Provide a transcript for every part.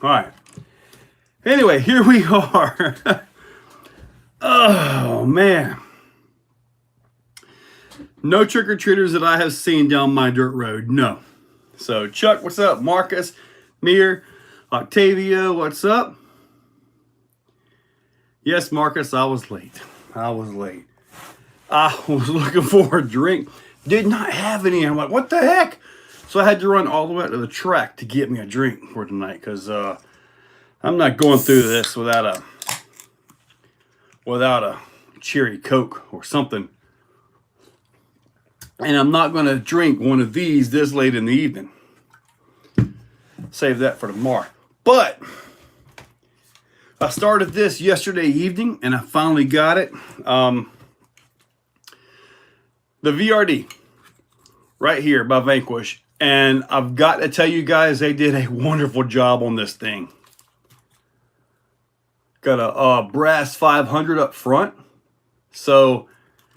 All right. Anyway, here we are. Oh, man. No trick-or-treaters that I have seen down my dirt road. No. So, Chuck, what's up? Marcus, Mir, Octavio, what's up? Yes, Marcus, I was late. I was looking for a drink. Did not have any. I'm like, what the heck? So I had to run all the way to the track to get me a drink for tonight because I'm not going through this without a cherry Coke or something. And I'm not going to drink one of these this late in the evening. Save that for tomorrow. But I started this yesterday evening and I finally got it. The VRD right here by Vanquish. And I've got to tell you guys, they did a wonderful job on this thing. Got a brass 500 up front. So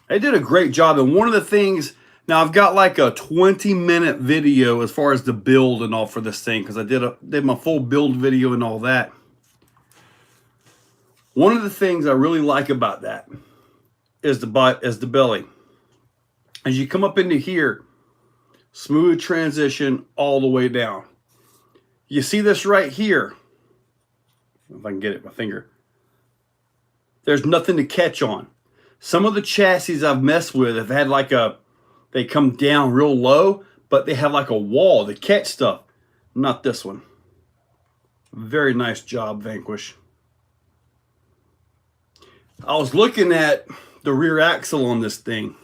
they did a great job. And one of the things, now I've got like a 20-minute video as far as the build and all for this thing, because I did my full build video and all that. One of the things I really like about that is the belly. As you come up into here, smooth transition all the way down. You see this right here. If I can get it with my finger. There's nothing to catch on. Some of the chassis I've messed with have had like they come down real low, but they have like a wall to catch stuff. Not this one. Very nice job, Vanquish. I was looking at the rear axle on this thing.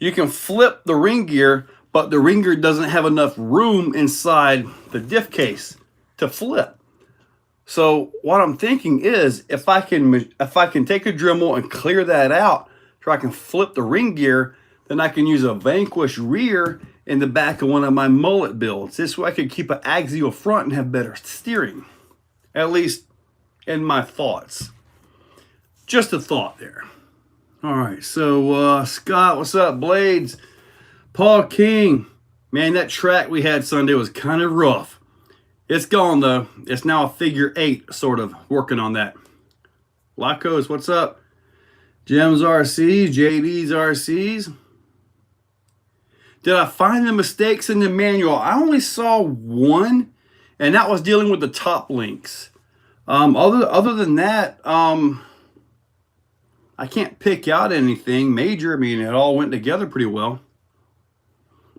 You can flip the ring gear, but the ring gear doesn't have enough room inside the diff case to flip. So what I'm thinking is if I can take a Dremel and clear that out so I can flip the ring gear, then I can use a Vanquish rear in the back of one of my mullet builds. This way I could keep an axial front and have better steering. At least in my thoughts. Just a thought there. All right, so Scott, what's up? Blades, Paul King. Man, that track we had Sunday was kind of rough. It's gone, though. It's now a figure 8, sort of, working on that. Lacos, what's up? Jim's RCs, JD's RCs. Did I find the mistakes in the manual? I only saw one, and that was dealing with the top links. Other than that, I can't pick out anything major. I mean, it all went together pretty well.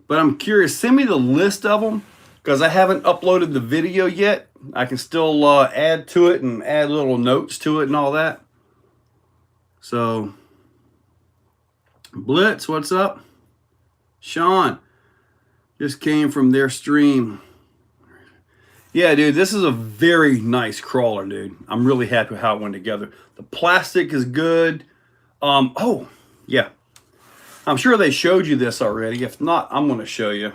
But I'm curious, send me the list of them, because I haven't uploaded the video yet. I can still add to it and add little notes to it and all that. So, Blitz, what's up? Sean, just came from their stream. Yeah, dude, this is a very nice crawler, dude. I'm really happy with how it went together. The plastic is good. Oh, yeah. I'm sure they showed you this already. If not, I'm going to show you.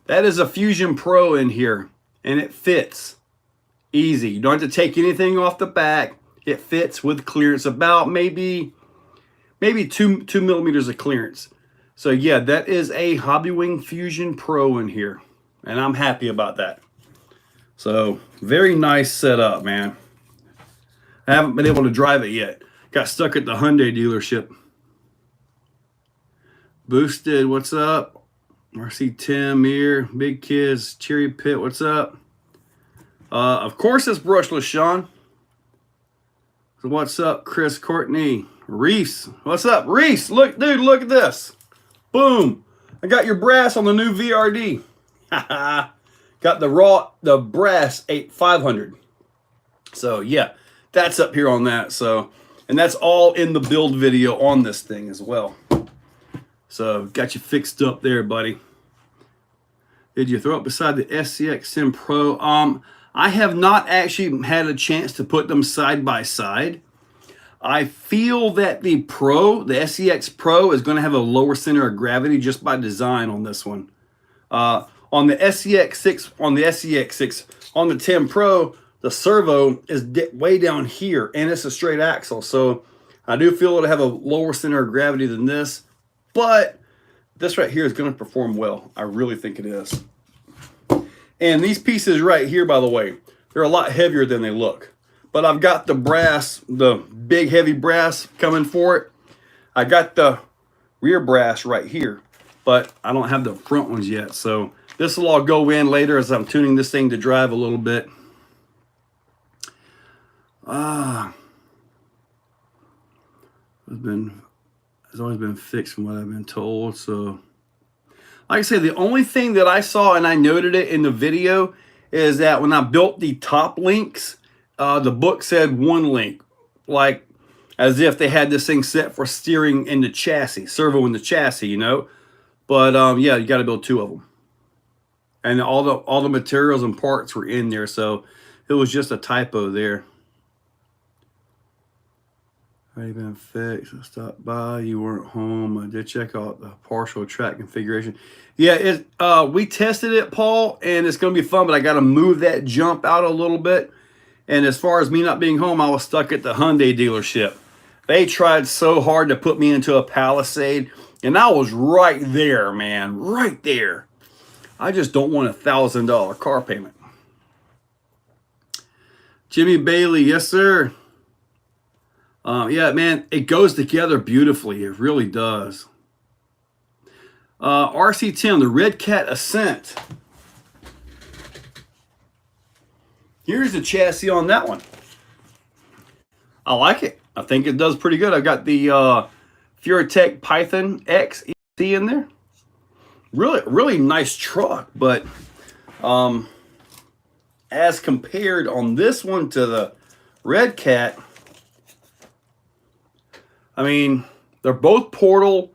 That is a Fusion Pro in here, and it fits easy. You don't have to take anything off the back. It fits with clearance, about maybe 2 millimeters of clearance. So yeah, that is a Hobbywing Fusion Pro in here, and I'm happy about that. So very nice setup, man. I haven't been able to drive it yet. Got stuck at the Hyundai dealership. Boosted, what's up? RC Tim here, Big Kids, Cherry Pit, what's up? Of course it's brushless, Sean. So what's up, Chris Courtney? Reese, what's up? Reese, look, dude, look at this. Boom. I got your brass on the new VRD. Got the brass 500. So yeah, that's up here on that. So, and that's all in the build video on this thing as well. So got you fixed up there, buddy. Did you throw it beside the SCX Sim Pro? I have not actually had a chance to put them side by side. I feel that the SCX Pro is going to have a lower center of gravity just by design on this one. On the SCX6, on the 10 Pro, the servo is way down here, and it's a straight axle. So I do feel it'll have a lower center of gravity than this, but this right here is going to perform well. I really think it is. And these pieces right here, by the way, they're a lot heavier than they look. But I've got the brass, the big heavy brass coming for it. I got the rear brass right here, but I don't have the front ones yet. So this will all go in later as I'm tuning this thing to drive a little bit. It's always been fixed from what I've been told. So like I said, the only thing that I saw, and I noted it in the video, is that when I built the top links, the book said one link, like as if they had this thing set for steering in the chassis, servo in the chassis, you know. But yeah, you got to build two of them, and all the materials and parts were in there, so it was just a typo there. Already been fixed. I stopped by. You weren't home. I did check out the partial track configuration. Yeah, we tested it, Paul, and it's going to be fun, but I got to move that jump out a little bit. And as far as me not being home, I was stuck at the Hyundai dealership. They tried so hard to put me into a Palisade, and I was right there, man, right there. I just don't want a $1,000 car payment. Jimmy Bailey, yes, sir. Yeah, man, it goes together beautifully. It really does. RC Tim, the Red Cat Ascent. Here's the chassis on that one. I like it. I think it does pretty good. I've got the Furatech Python X EC in there. Really nice truck, but as compared on this one to the Red Cat, I mean, they're both Portal,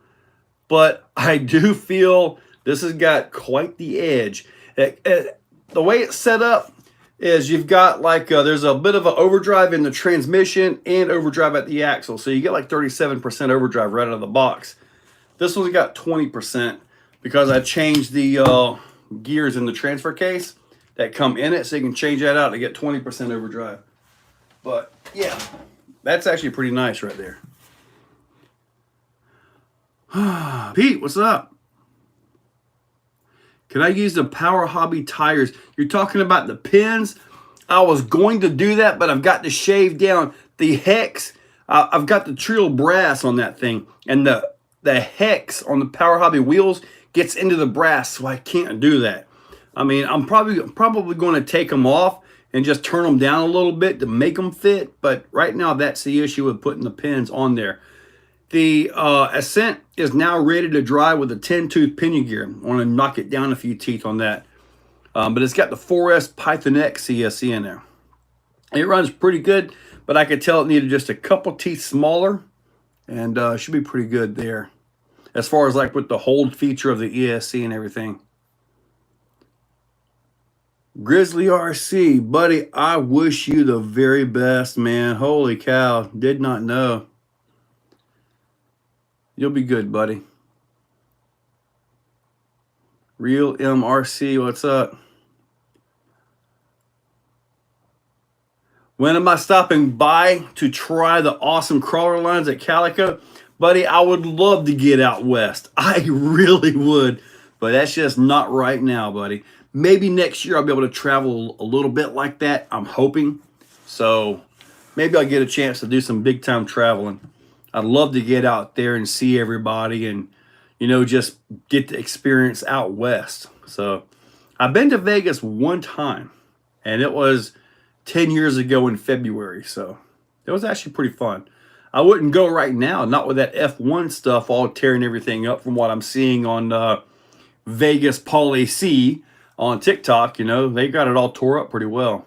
but I do feel this has got quite the edge. The way it's set up is you've got like, there's a bit of an overdrive in the transmission and overdrive at the axle. So you get like 37% overdrive right out of the box. This one's got 20% because I changed the gears in the transfer case that come in it. So you can change that out to get 20% overdrive. But yeah, that's actually pretty nice right there. Pete, what's up? Can I use the Power Hobby tires? You're talking about the pins? I was going to do that, but I've got to shave down the hex. I've got the Trio brass on that thing, and the hex on the Power Hobby wheels gets into the brass, so I can't do that. I mean, I'm probably going to take them off and just turn them down a little bit to make them fit, but right now that's the issue with putting the pins on there. The Ascent is now ready to drive with a 10-tooth pinion gear. I want to knock it down a few teeth on that. But it's got the 4S Python X CSC in there. It runs pretty good, but I could tell it needed just a couple teeth smaller, and should be pretty good there. As far as like with the hold feature of the ESC and everything. Grizzly RC, buddy, I wish you the very best, man. Holy cow, did not know. You'll be good, buddy. Real MRC, what's up? When am I stopping by to try the awesome crawler lines at Calico? Buddy, I would love to get out west. I really would, but that's just not right now, buddy. Maybe next year I'll be able to travel a little bit like that, I'm hoping. So maybe I'll get a chance to do some big time traveling. I'd love to get out there and see everybody and, you know, just get the experience out west. So I've been to Vegas one time, and it was 10 years ago in February. So it was actually pretty fun. I wouldn't go right now, not with that F1 stuff all tearing everything up from what I'm seeing on Vegas Paul AC on TikTok. You know, they got it all tore up pretty well.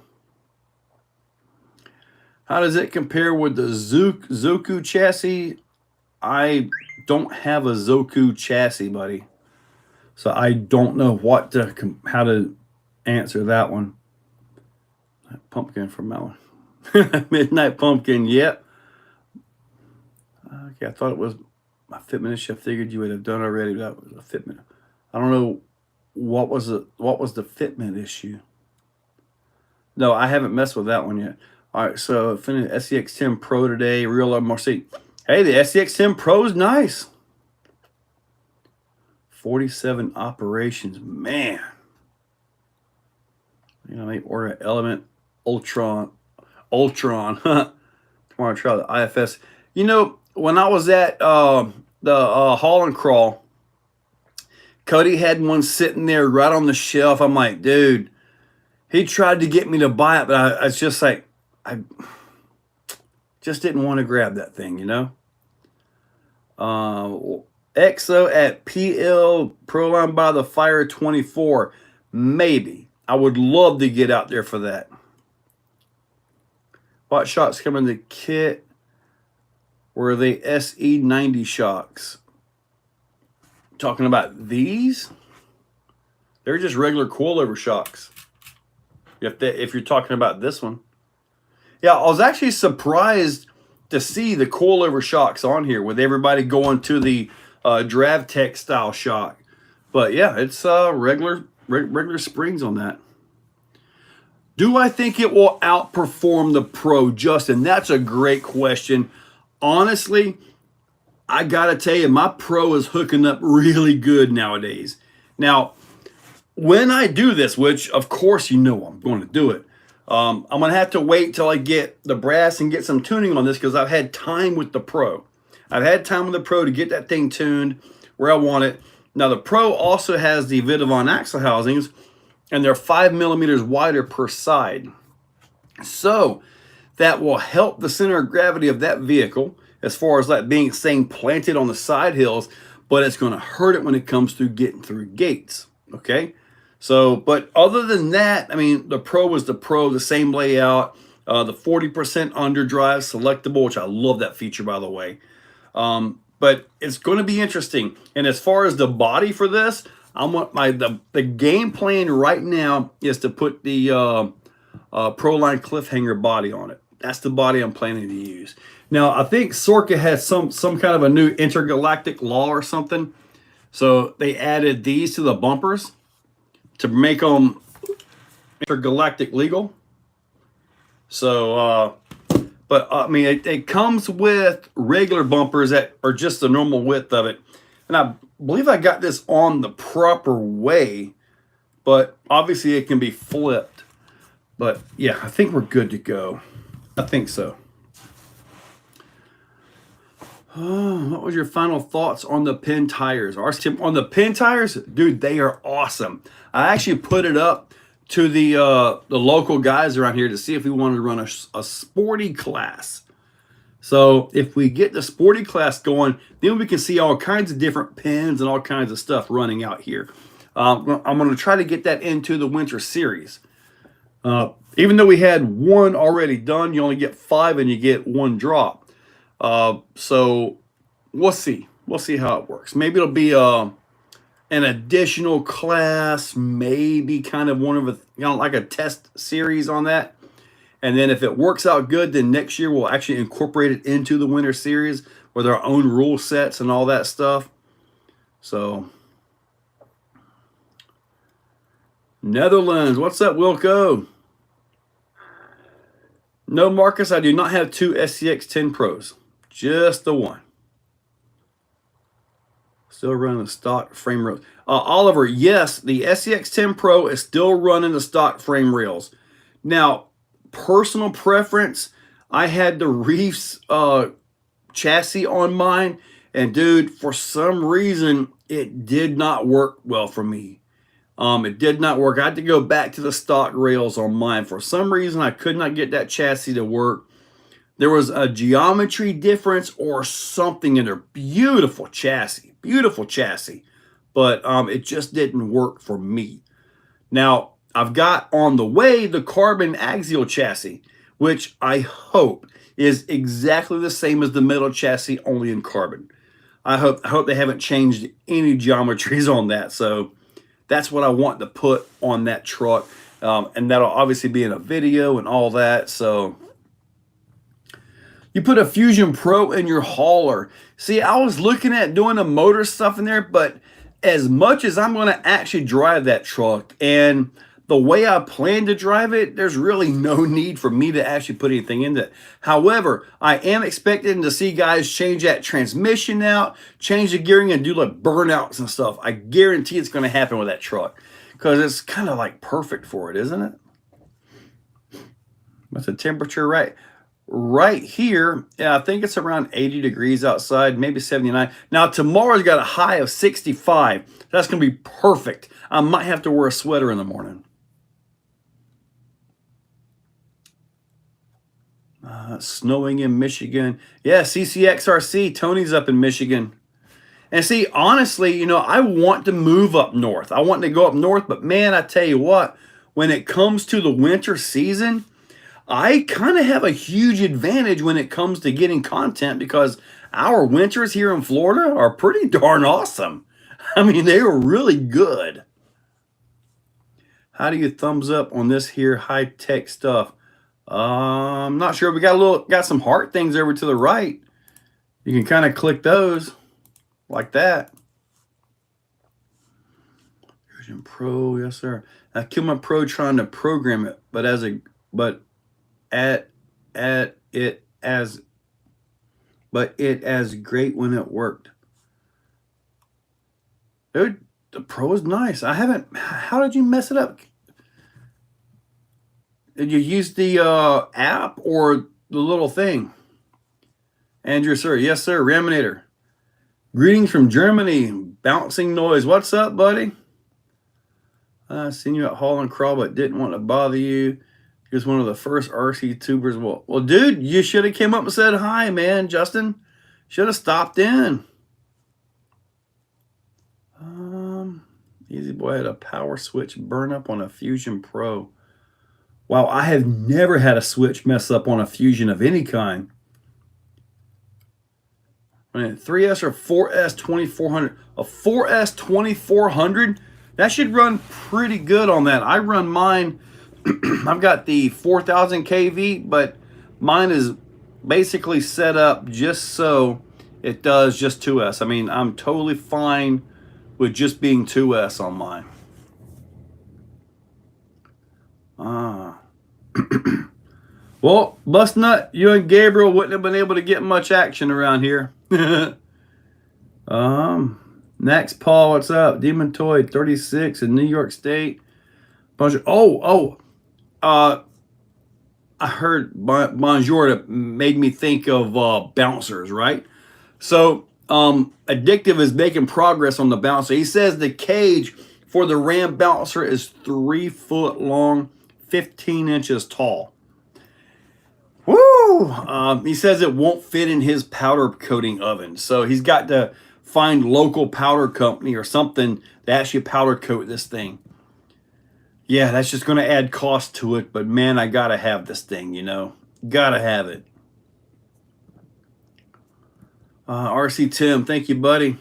How does it compare with the Zoku chassis? I don't have a Zoku chassis, buddy. So I don't know how to answer that one. Pumpkin from that one. Midnight Pumpkin, yep. Okay, I thought it was my fitment issue. I figured you would have done already. That was a fitment. I don't know what was the fitment issue. No, I haven't messed with that one yet. All right, so finished SCX10 Pro today. Real MRC. Hey, the SCX10 Pro is nice. 47 operations, man. You know, maybe order an Element Ultron. Tomorrow, try the IFS. You know, when I was at the Hall and Crawl, Cody had one sitting there right on the shelf. I'm like, dude, he tried to get me to buy it, but I was just like, I just didn't want to grab that thing, you know? Exo at PL Proline by the Fire 24. Maybe. I would love to get out there for that. What shocks come in the kit? Were they SE90 shocks? Talking about these? They're just regular coilover shocks. If you're talking about this one. Yeah, I was actually surprised to see the coilover shocks on here with everybody going to the DravTech style shock. But yeah, it's regular springs on that. Do I think it will outperform the Pro, Justin? That's a great question. Honestly, I got to tell you, my Pro is hooking up really good nowadays. Now, when I do this, which of course you know I'm going to do it, I'm going to have to wait till I get the brass and get some tuning on this because I've had time with the Pro. I've had time with the Pro to get that thing tuned where I want it. Now, the Pro also has the Vidavon axle housings, and they're 5 millimeters wider per side. So that will help the center of gravity of that vehicle as far as that being staying planted on the side hills, but it's going to hurt it when it comes to getting through gates. Okay? So, but other than that, I mean, the Pro was the Pro, the same layout, the 40% underdrive selectable, which I love that feature, by the way. But it's going to be interesting. And as far as the body for this, the game plan right now is to put the Proline Cliffhanger body on it. That's the body I'm planning to use. Now, I think Sorka has some kind of a new intergalactic law or something. So they added these to the bumpers to make them intergalactic legal. So, but I mean, it comes with regular bumpers that are just the normal width of it. And I believe I got this on the proper way, but obviously it can be flipped. But yeah, I think we're good to go. I think so. What was your final thoughts on the Penn tires? On the Penn tires, dude, they are awesome. I actually put it up to the local guys around here to see if we wanted to run a sporty class. So if we get the sporty class going, then we can see all kinds of different pins and all kinds of stuff running out here. I'm going to try to get that into the winter series. Even though we had one already done, you only get 5 and you get 1 drop. So we'll see. We'll see how it works. Maybe it'll be an additional class, maybe kind of one of a, like a test series on that. And then if it works out good, then next year we'll actually incorporate it into the winter series with our own rule sets and all that stuff. So, Netherlands, what's up, Wilco? No, Marcus, I do not have 2 SCX 10 Pros. Just the one. Still running the stock frame rails. Oliver, yes, the SCX 10 Pro is still running the stock frame rails. Now, personal preference, I had the Reefs chassis on mine, and dude, for some reason, it did not work well for me. It did not work. I had to go back to the stock rails on mine. For some reason, I could not get that chassis to work. There was a geometry difference or something in their beautiful chassis, but it just didn't work for me. Now, I've got on the way the carbon axial chassis, which I hope is exactly the same as the metal chassis, only in carbon. I hope they haven't changed any geometries on that. So that's what I want to put on that truck. And that'll obviously be in a video and all that. So you put a Fusion Pro in your hauler. See, I was looking at doing the motor stuff in there, but as much as I'm going to actually drive that truck and the way I plan to drive it, there's really no need for me to actually put anything into it. However, I am expecting to see guys change that transmission out, change the gearing, and do like burnouts and stuff. I guarantee it's going to happen with that truck because it's kind of like perfect for it, isn't it? What's the temperature right here? Yeah, I think it's around 80 degrees outside, maybe 79. Now tomorrow's got a high of 65. That's gonna be perfect. I might have to wear a sweater in the morning. Snowing in Michigan. Yeah, CCXRC. Tony's up in Michigan. And see, honestly, you know, I want to move up north. I want to go up north, but man, I tell you what, when it comes to the winter season, I kind of have a huge advantage when it comes to getting content because our winters here in Florida are pretty darn awesome. I mean, they are really good. How do you thumbs up on this here high-tech stuff? I'm not sure. We got some heart things over to the right. You can kind of click those like that. Fusion Pro, yes sir. I killed my Pro trying to program it, but it as great when it worked. Dude, the Pro is nice. I haven't. How did you mess it up? Did you use the app or the little thing? Andrew, sir. Yes, sir. Raminator. Greetings from Germany. Bouncing noise. What's up, buddy? I seen you at Hall and Crawl, but didn't want to bother you. He was one of the first RC tubers. Well, dude, you should have came up and said hi, man. Justin should have stopped in. Easy Boy had a power switch burn up on a Fusion Pro. Wow, I have never had a switch mess up on a Fusion of any kind. 3S or 4S 2400. A 4S 2400, that should run pretty good on that. I run mine. I've got the 4000 kV, but mine is basically set up just so it does just 2S. I mean, I'm totally fine with just being 2S on mine. Well, Bustnut, you and Gabriel wouldn't have been able to get much action around here. Next, Paul, what's up? Demon Toy 36 in New York State. Bunch of I heard Bonjour that made me think of bouncers, right? So Addictive is making progress on the bouncer. He says the cage for the Ram bouncer is 3 foot long, 15 inches tall. Woo! He says it won't fit in his powder coating oven. So he's got to find local powder company or something to actually powder coat this thing. Yeah, that's just going to add cost to it. But man, I got to have this thing, you know. Got to have it. RC Tim, thank you, buddy.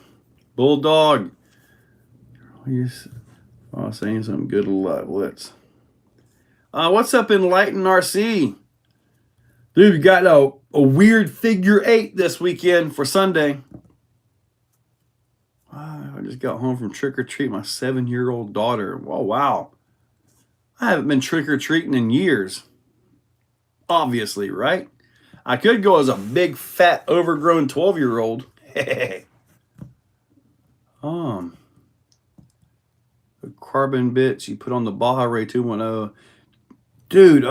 Bulldog. Saying something good. Let's. What's up, Enlighten RC? Dude, we got a weird figure 8 this weekend for Sunday. I just got home from trick-or-treat my 7-year-old daughter. Oh, wow. I haven't been trick-or-treating in years. Obviously, right? I could go as a big, fat, overgrown 12-year-old. The carbon bits you put on the Baja Ray 2.0. Dude,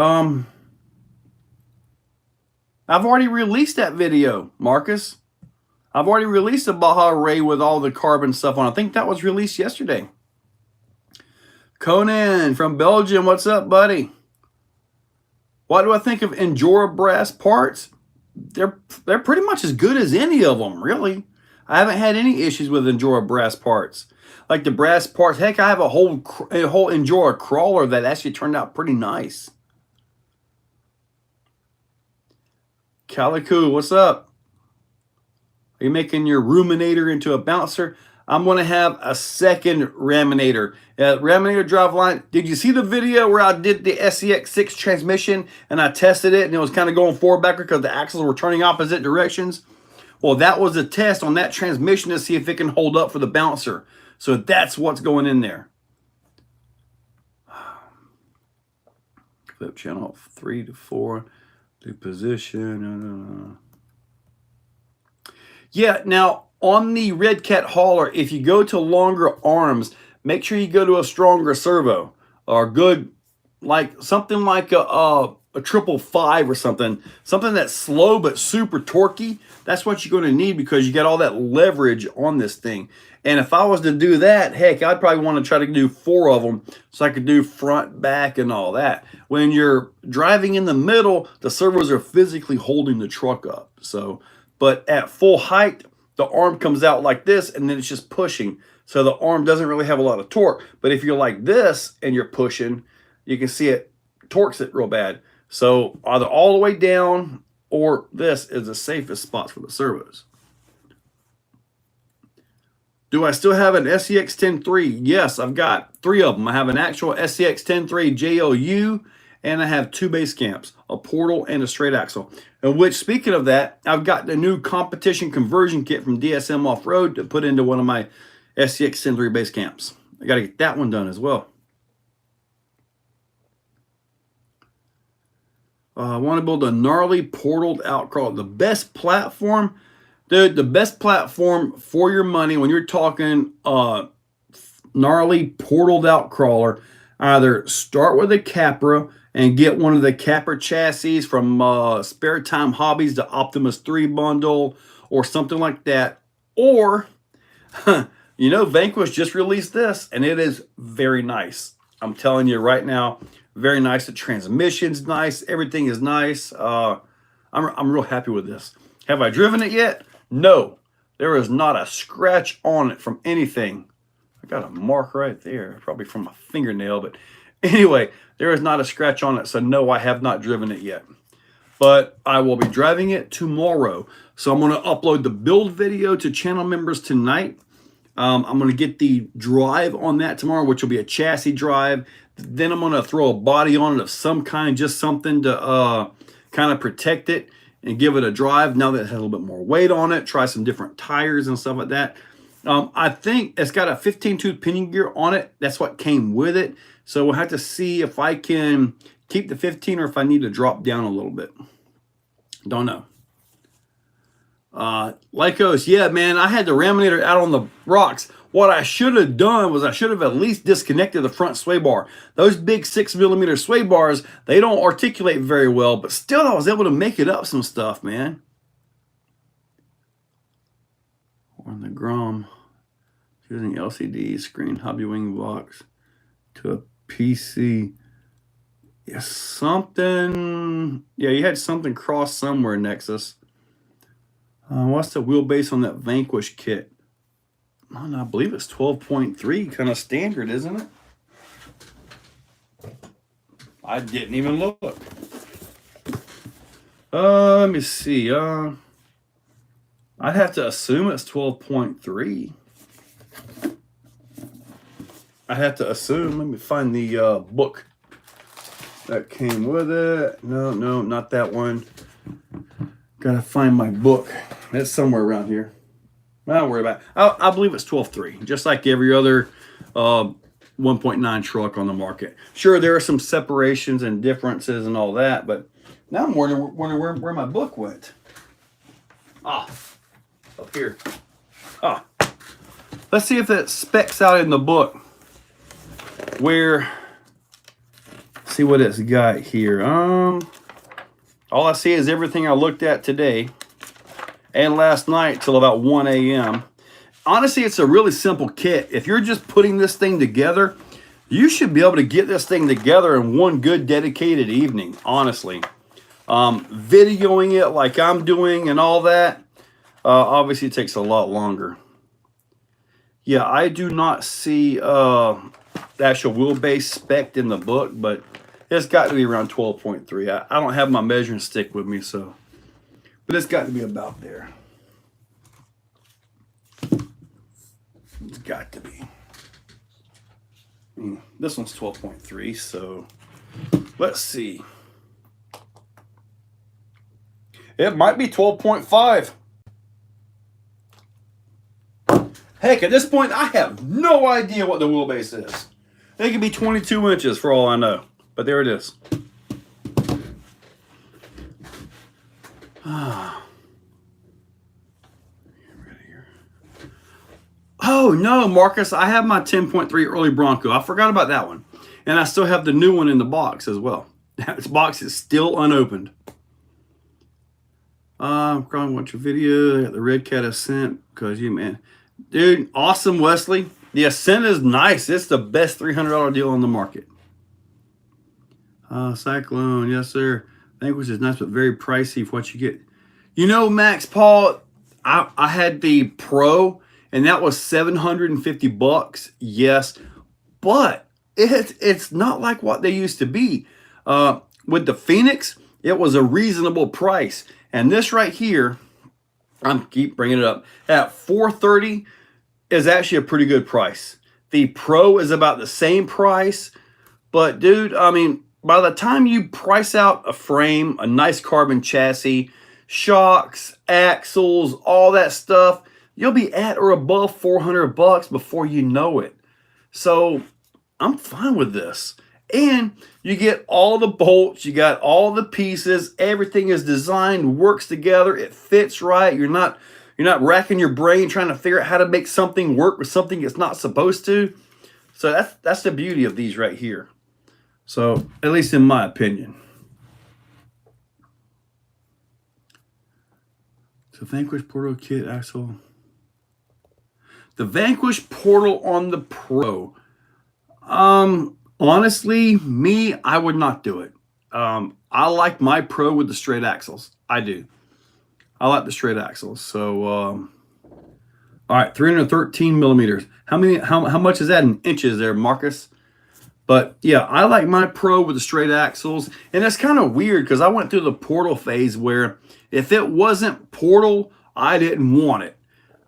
I've already released that video, Marcus. I've already released a Baja Ray with all the carbon stuff on. I think that was released yesterday. Conan from Belgium, what's up, buddy? What do I think of Endura brass parts? They're pretty much as good as any of them, really. I haven't had any issues with Endura brass parts. Like the brass parts, heck, I have a whole Endura crawler that actually turned out pretty nice. Calico, what's up? Are you making your ruminator into a bouncer? I'm going to have a second Raminator. Raminator driveline. Did you see the video where I did the SEX6 transmission and I tested it and it was kind of going forward backward because the axles were turning opposite directions? Well, that was a test on that transmission to see if it can hold up for the bouncer. So that's what's going in there. Flip channel 3 to 4. Do position. Yeah, now on the Red Cat hauler, if you go to longer arms, make sure you go to a stronger servo or good, like something like a a 555 or something that's slow but super torquey. That's what you're going to need because you got all that leverage on this thing. And if I was to do that, heck, I'd probably want to try to do 4 of them so I could do front, back, and all that. When you're driving in the middle, the servos are physically holding the truck up. So, but at full height, the arm comes out like this, and then it's just pushing. So the arm doesn't really have a lot of torque. But if you're like this and you're pushing, you can see it torques it real bad. So either all the way down or this is the safest spots for the servos. Do I still have an SCX 10.3? Yes, I've got 3 of them. I have an actual SCX 10.3 JLU, and I have 2 base camps, a portal and a straight axle. And which, speaking of that, I've got the new competition conversion kit from DSM Off-Road to put into one of my SCX 10.3 base camps. I got to get that one done as well. I want to build a gnarly portaled outcrawler. The best platform, dude, the best platform for your money when you're talking gnarly portaled outcrawler, either start with a Capra and get one of the Capra chassis from Spare Time Hobbies, the Optimus 3 bundle, or something like that. Or, you know, Vanquish just released this, and it is very nice. I'm telling you right now, very nice. The transmission's nice. Everything is nice. I'm real happy with this. Have I driven it yet? No. There is not a scratch on it from anything. I got a mark right there, probably from a fingernail. But anyway, there is not a scratch on it. So no, I have not driven it yet. But I will be driving it tomorrow. So I'm going to upload the build video to channel members tonight. I'm going to get the drive on that tomorrow, which will be a chassis drive. Then I'm going to throw a body on it of some kind, just something to kind of protect it and give it a drive now that it has a little bit more weight on it. Try some different tires and stuff like that. I think it's got a 15-tooth pinion gear on it. That's what came with it. So we'll have to see if I can keep the 15 or if I need to drop down a little bit. Don't know. Lycos, yeah, man, I had the Raminator out on the rocks. What I should have done was I should have at least disconnected the front sway bar. Those big 6mm sway bars, they don't articulate very well, but still I was able to make it up some stuff, man. On the Grom, using LCD screen, hobby wing box to a PC. Yeah, something, yeah, you had something crossed somewhere, Nexus. What's the wheelbase on that Vanquish kit? Oh, no, I believe it's 12.3, kind of standard, isn't it? I didn't even look. Let me see. I'd have to assume it's 12.3. I have to assume. Let me find the book that came with it. No, not that one. Gotta find my book. It's somewhere around here. I don't worry about it. I believe it's 12.3, just like every other 1.9 truck on the market. Sure, there are some separations and differences and all that, but now I'm wondering where my book went. Ah, up here. Ah, let's see if that specs out in the book. Where? See what it's got here. All I see is everything I looked at today and last night till about 1 a.m. Honestly, it's a really simple kit. If you're just putting this thing together, you should be able to get this thing together in one good dedicated evening, honestly. Videoing it like I'm doing and all that, obviously it takes a lot longer. Yeah, I do not see the actual wheelbase spec'd in the book, but it's got to be around 12.3. I don't have my measuring stick with me, so, but it's got to be about there. It's got to be. This one's 12.3, so let's see. It might be 12.5. Heck, at this point, I have no idea what the wheelbase is. It could be 22 inches for all I know. But there it is. Oh, no, Marcus. I have my 10.3 early Bronco. I forgot about that one. And I still have the new one in the box as well. This box is still unopened. I'm going to watch your video. I got the Red Cat Ascent because you, man. Dude, awesome, Wesley. The Ascent is nice. It's the best $300 deal on the market. Cyclone, yes, sir. Vanquish is nice, but very pricey for what you get. You know, Max Paul, I had the Pro, and that was $750. Yes, but it's not like what they used to be. With the Phoenix, it was a reasonable price. And this right here, I'm keep bringing it up, at $430 is actually a pretty good price. The Pro is about the same price, but dude, I mean, by the time you price out a frame, a nice carbon chassis, shocks, axles, all that stuff, you'll be at or above $400 before you know it. So I'm fine with this. And you get all the bolts, you got all the pieces, everything is designed, works together, it fits right. You're not racking your brain trying to figure out how to make something work with something it's not supposed to. So that's the beauty of these right here. So, at least in my opinion. So, Vanquish Portal Kit axle. The Vanquish Portal on the Pro. Honestly, me, I would not do it. I like my Pro with the straight axles. I do. I like the straight axles. So, all right, 313 millimeters. How much is that in inches there, Marcus? But yeah, I like my Pro with the straight axles. And it's kind of weird because I went through the Portal phase where if it wasn't Portal, I didn't want it.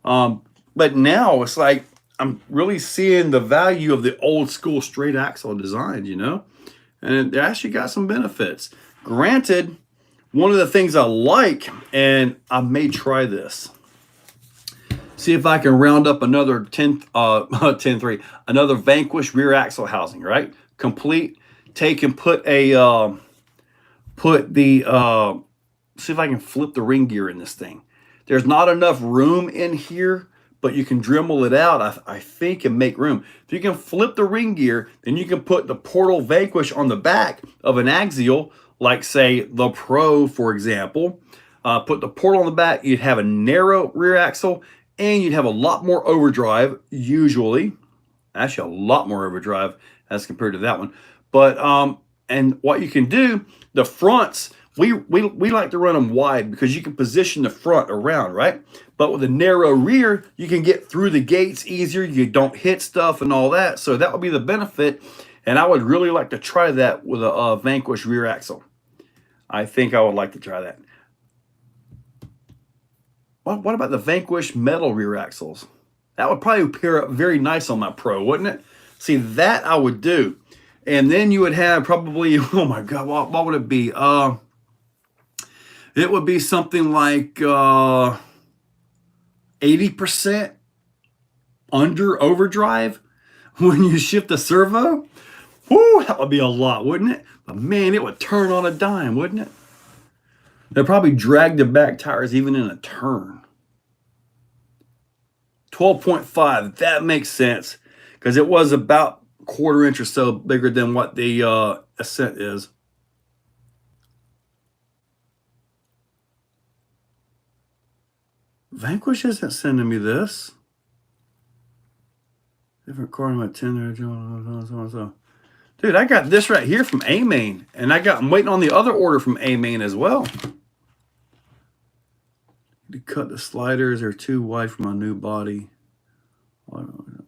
But now it's like I'm really seeing the value of the old school straight axle designs, you know? And it actually got some benefits. Granted, one of the things I like, and I may try this. See if I can round up another 10-3, another Vanquish rear axle housing, right? Complete. Take and put a, see if I can flip the ring gear in this thing. There's not enough room in here, but you can Dremel it out, I think, and make room. If you can flip the ring gear, then you can put the Portal Vanquish on the back of an axial, like, say, the Pro, for example. Put the Portal on the back, you'd have a narrow rear axle, and you'd have a lot more overdrive, usually. Actually, a lot more overdrive as compared to that one. But, and what you can do, the fronts, we like to run them wide because you can position the front around, right? But with a narrow rear, you can get through the gates easier. You don't hit stuff and all that. So that would be the benefit. And I would really like to try that with a Vanquish rear axle. I think I would like to try that. What about the Vanquish metal rear axles? That would probably pair up very nice on my Pro, wouldn't it? See, that I would do. And then you would have probably, oh my God, what would it be? It would be something like 80% under overdrive when you shift the servo. Whoo, that would be a lot, wouldn't it? But man, it would turn on a dime, wouldn't it? They'll probably drag the back tires even in a turn. 12.5, that makes sense. Because it was about a quarter inch or so bigger than what the Ascent is. Vanquish isn't sending me this. Different car in my 10 there. Dude, I got this right here from A-Main. And I'm waiting on the other order from A-Main as well. To cut the sliders, they're too wide for my new body.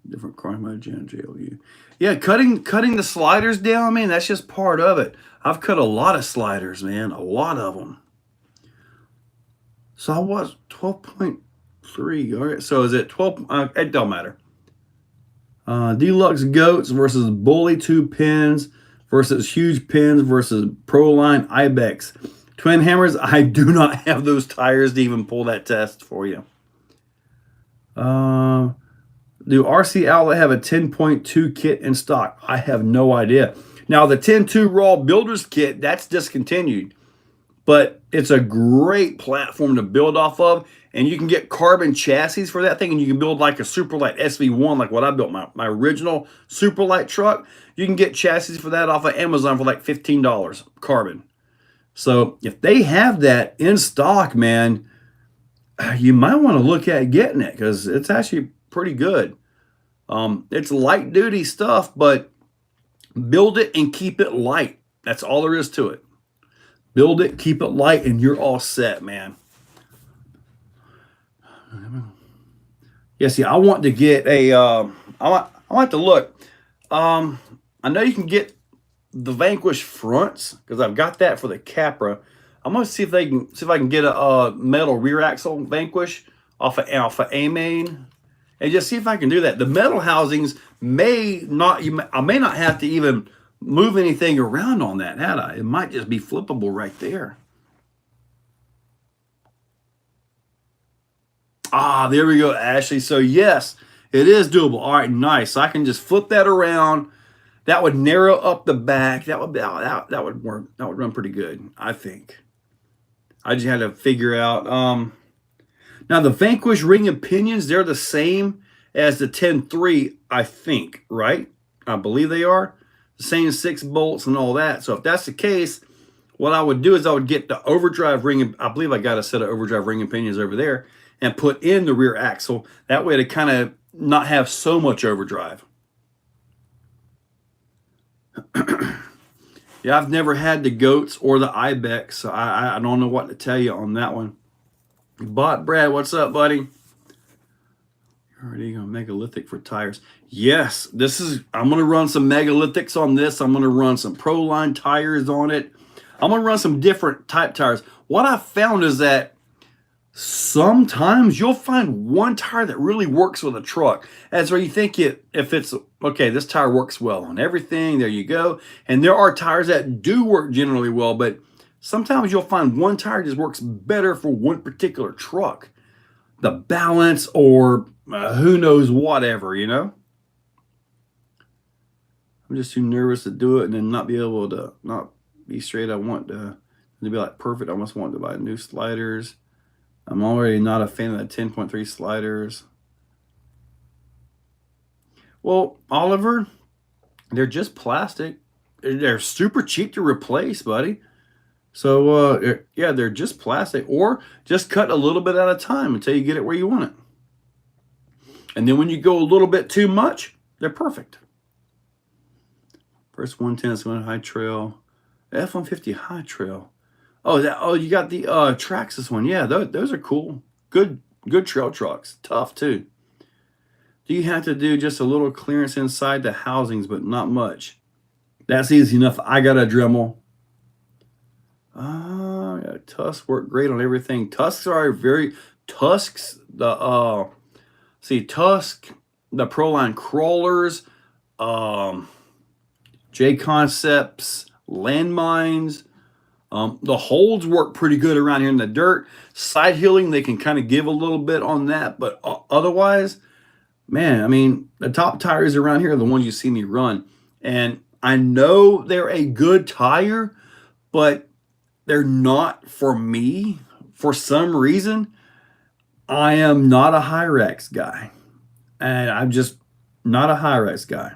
Different car in my JLU. Yeah, cutting the sliders down, man, that's just part of it. I've cut a lot of sliders, man. A lot of them. So I was 12.3. All right, so is it 12? It don't matter. Deluxe goats versus bully 2 pins versus huge pins versus Proline Ibex. Twin hammers, I do not have those tires to even pull that test for you. Do RC Outlet have a 10.2 kit in stock? I have no idea. Now, the 10.2 Raw Builders kit, that's discontinued. but it's a great platform to build off of. And you can get carbon chassis for that thing, and you can build like a Superlight SV1, like what I built, my original Superlight truck. You can get chassis for that off of Amazon for like $15 carbon. So if they have that in stock, man, you might want to look at getting it because it's actually pretty good. It's light duty stuff, but build it and keep it light. That's all there is to it. Build it, keep it light, and you're all set, man. Yeah, see, I want to get a, I want to look. I know you can get the Vanquish fronts because I've got that for the Capra. I'm gonna see if I can get a metal rear axle Vanquish off of A-Main, and just see if I can do that. The metal housings may not. I may not have to even move anything around on that, had I? It might just be flippable right there. Ah, there we go, Ashley. So yes, it is doable. All right, nice. So I can just flip that around. That would narrow up the back. That would work. That would run pretty good, I think. I just had to figure out. Now the Vanquish ring and pinions, they're the same as the 10.3, I think, right? I believe they are. The same 6 bolts and all that. So if that's the case, what I would do is I would get the overdrive ring, and I believe I got a set of overdrive ring and pinions over there, and put in the rear axle. That way to kind of not have so much overdrive. Yeah, I've never had the goats or the ibex, so I don't know what to tell you on that one. Bot Brad, what's up, buddy? You're already going megalithic for tires. Yes, I'm going to run some megalithics on this. I'm going to run some Proline tires on it. I'm going to run some different type tires. What I found is that sometimes you'll find one tire that really works with a truck. That's where you think if it's, okay, this tire works well on everything, there you go. And there are tires that do work generally well, but sometimes you'll find one tire just works better for one particular truck. The balance or who knows whatever, you know? I'm just too nervous to do it and then not be able to, not be straight. I want to be like perfect. I almost want to buy new sliders. I'm already not a fan of the 10.3 sliders. Well, Oliver, they're just plastic. They're super cheap to replace, buddy. So, yeah, they're just plastic. Or just cut a little bit at a time until you get it where you want it. And then when you go a little bit too much, they're perfect. First 110 is going high trail. F-150 high trail. Oh, you got the Traxxas one. Yeah, those are cool. Good trail trucks. Tough too. Do you have to do just a little clearance inside the housings, but not much? That's easy enough. I got a Dremel. Yeah, Tusks work great on everything. Tusks are Tusks, the Proline crawlers, J Concepts, landmines. The holds work pretty good around here in the dirt. Side hilling, they can kind of give a little bit on that, but otherwise, man, I mean, the top tires around here are the ones you see me run. And I know they're a good tire, but they're not for me. For some reason, I am not a Hyrax guy. And I'm just not a Hyrax guy.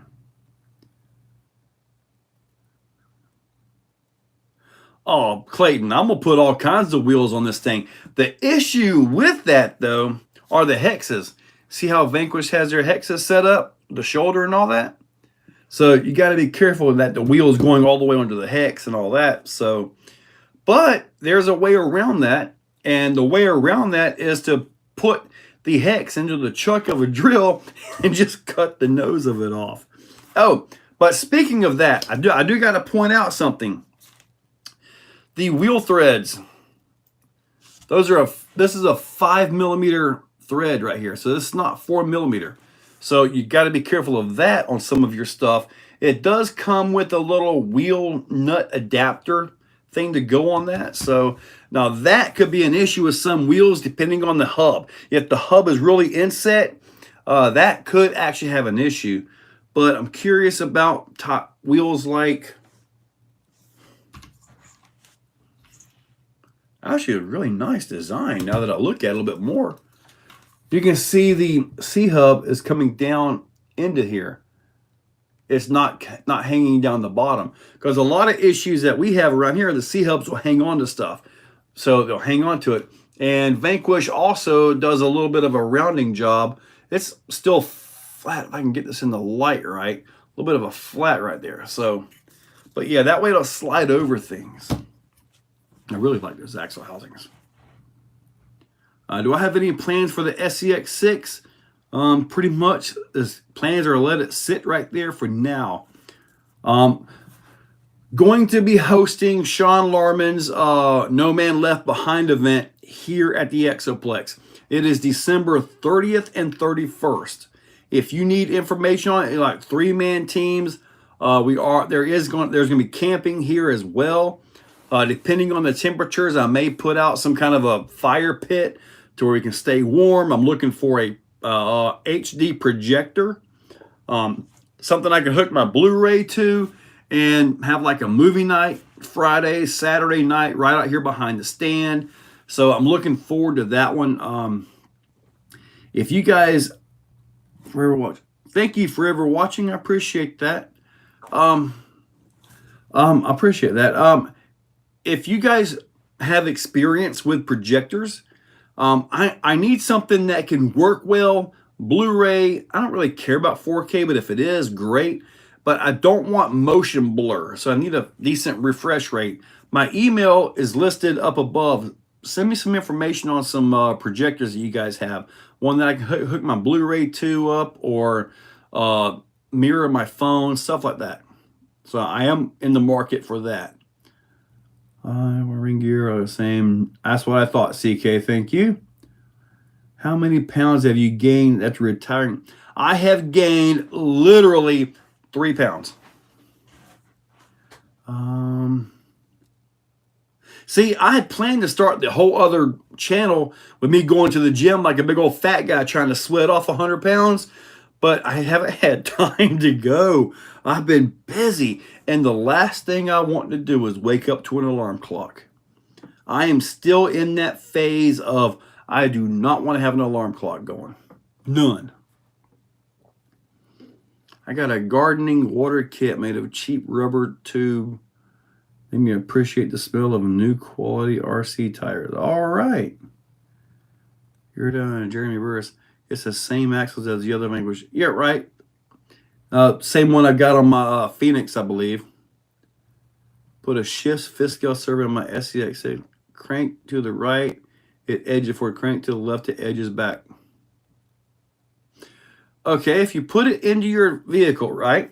Oh, Clayton, I'm going to put all kinds of wheels on this thing. The issue with that, though, are the hexes. See how Vanquish has their hexes set up? The shoulder and all that? So you got to be careful that the wheel's going all the way onto the hex and all that. So, but there's a way around that. And the way around that is to put the hex into the chuck of a drill and just cut the nose of it off. Oh, but speaking of that, I do got to point out something. The wheel threads, this is a 5mm thread right here. So this is not 4mm. So you got to be careful of that on some of your stuff. It does come with a little wheel nut adapter thing to go on that. So now that could be an issue with some wheels depending on the hub. If the hub is really inset, that could actually have an issue. But I'm curious about top wheels like Actually, a really nice design now that I look at it a little bit more. You can see the C-hub is coming down into here. It's not hanging down the bottom, because a lot of issues that we have around here, the C-hubs will hang on to stuff. So they'll hang on to it. And Vanquish also does a little bit of a rounding job. It's still flat. If I can get this in the light right, a little bit of a flat right there. So, but yeah, that way it'll slide over things. I really like those axle housings. Do I have any plans for the SCX6? Pretty much, the plans are to let it sit right there for now. Going to be hosting Sean Larman's No Man Left Behind event here at the Exoplex. It is December 30th and 31st. If you need information on it, like 3-man teams, there's going to be camping here as well. Depending on the temperatures, I may put out some kind of a fire pit to where we can stay warm. I'm looking for a HD projector, something I can hook my Blu-ray to and have like a movie night Friday, Saturday night right out here behind the stand. So I'm looking forward to that one. If you guys forever watch, thank you for ever watching. I appreciate that. I appreciate that. If you guys have experience with projectors, I need something that can work well. Blu-ray, I don't really care about 4K, but if it is, great. But I don't want motion blur, so I need a decent refresh rate. My email is listed up above. Send me some information on some projectors that you guys have. One that I can hook my Blu-ray to up, or mirror my phone, stuff like that. So I am in the market for that. Ring gear, same. That's what I thought, CK. Thank you. How many pounds have you gained after retiring? I have gained literally 3 pounds. See, I had planned to start the whole other channel with me going to the gym like a big old fat guy trying to sweat off 100 pounds, but I haven't had time to go. I've been busy, and the last thing I want to do is wake up to an alarm clock. I am still in that phase of I do not want to have an alarm clock going. None. I got a gardening water kit made of cheap rubber tube. Made me appreciate the smell of new quality RC tires. All right. You're done, Jeremy Burris. It's the same axles as the other language. Yeah, right. Same one I got on my Phoenix, I believe. Put a shift fifth scale servo on my SCX. Crank to the right, it edges forward. Crank to the left, it edges back. Okay, if you put it into your vehicle, right,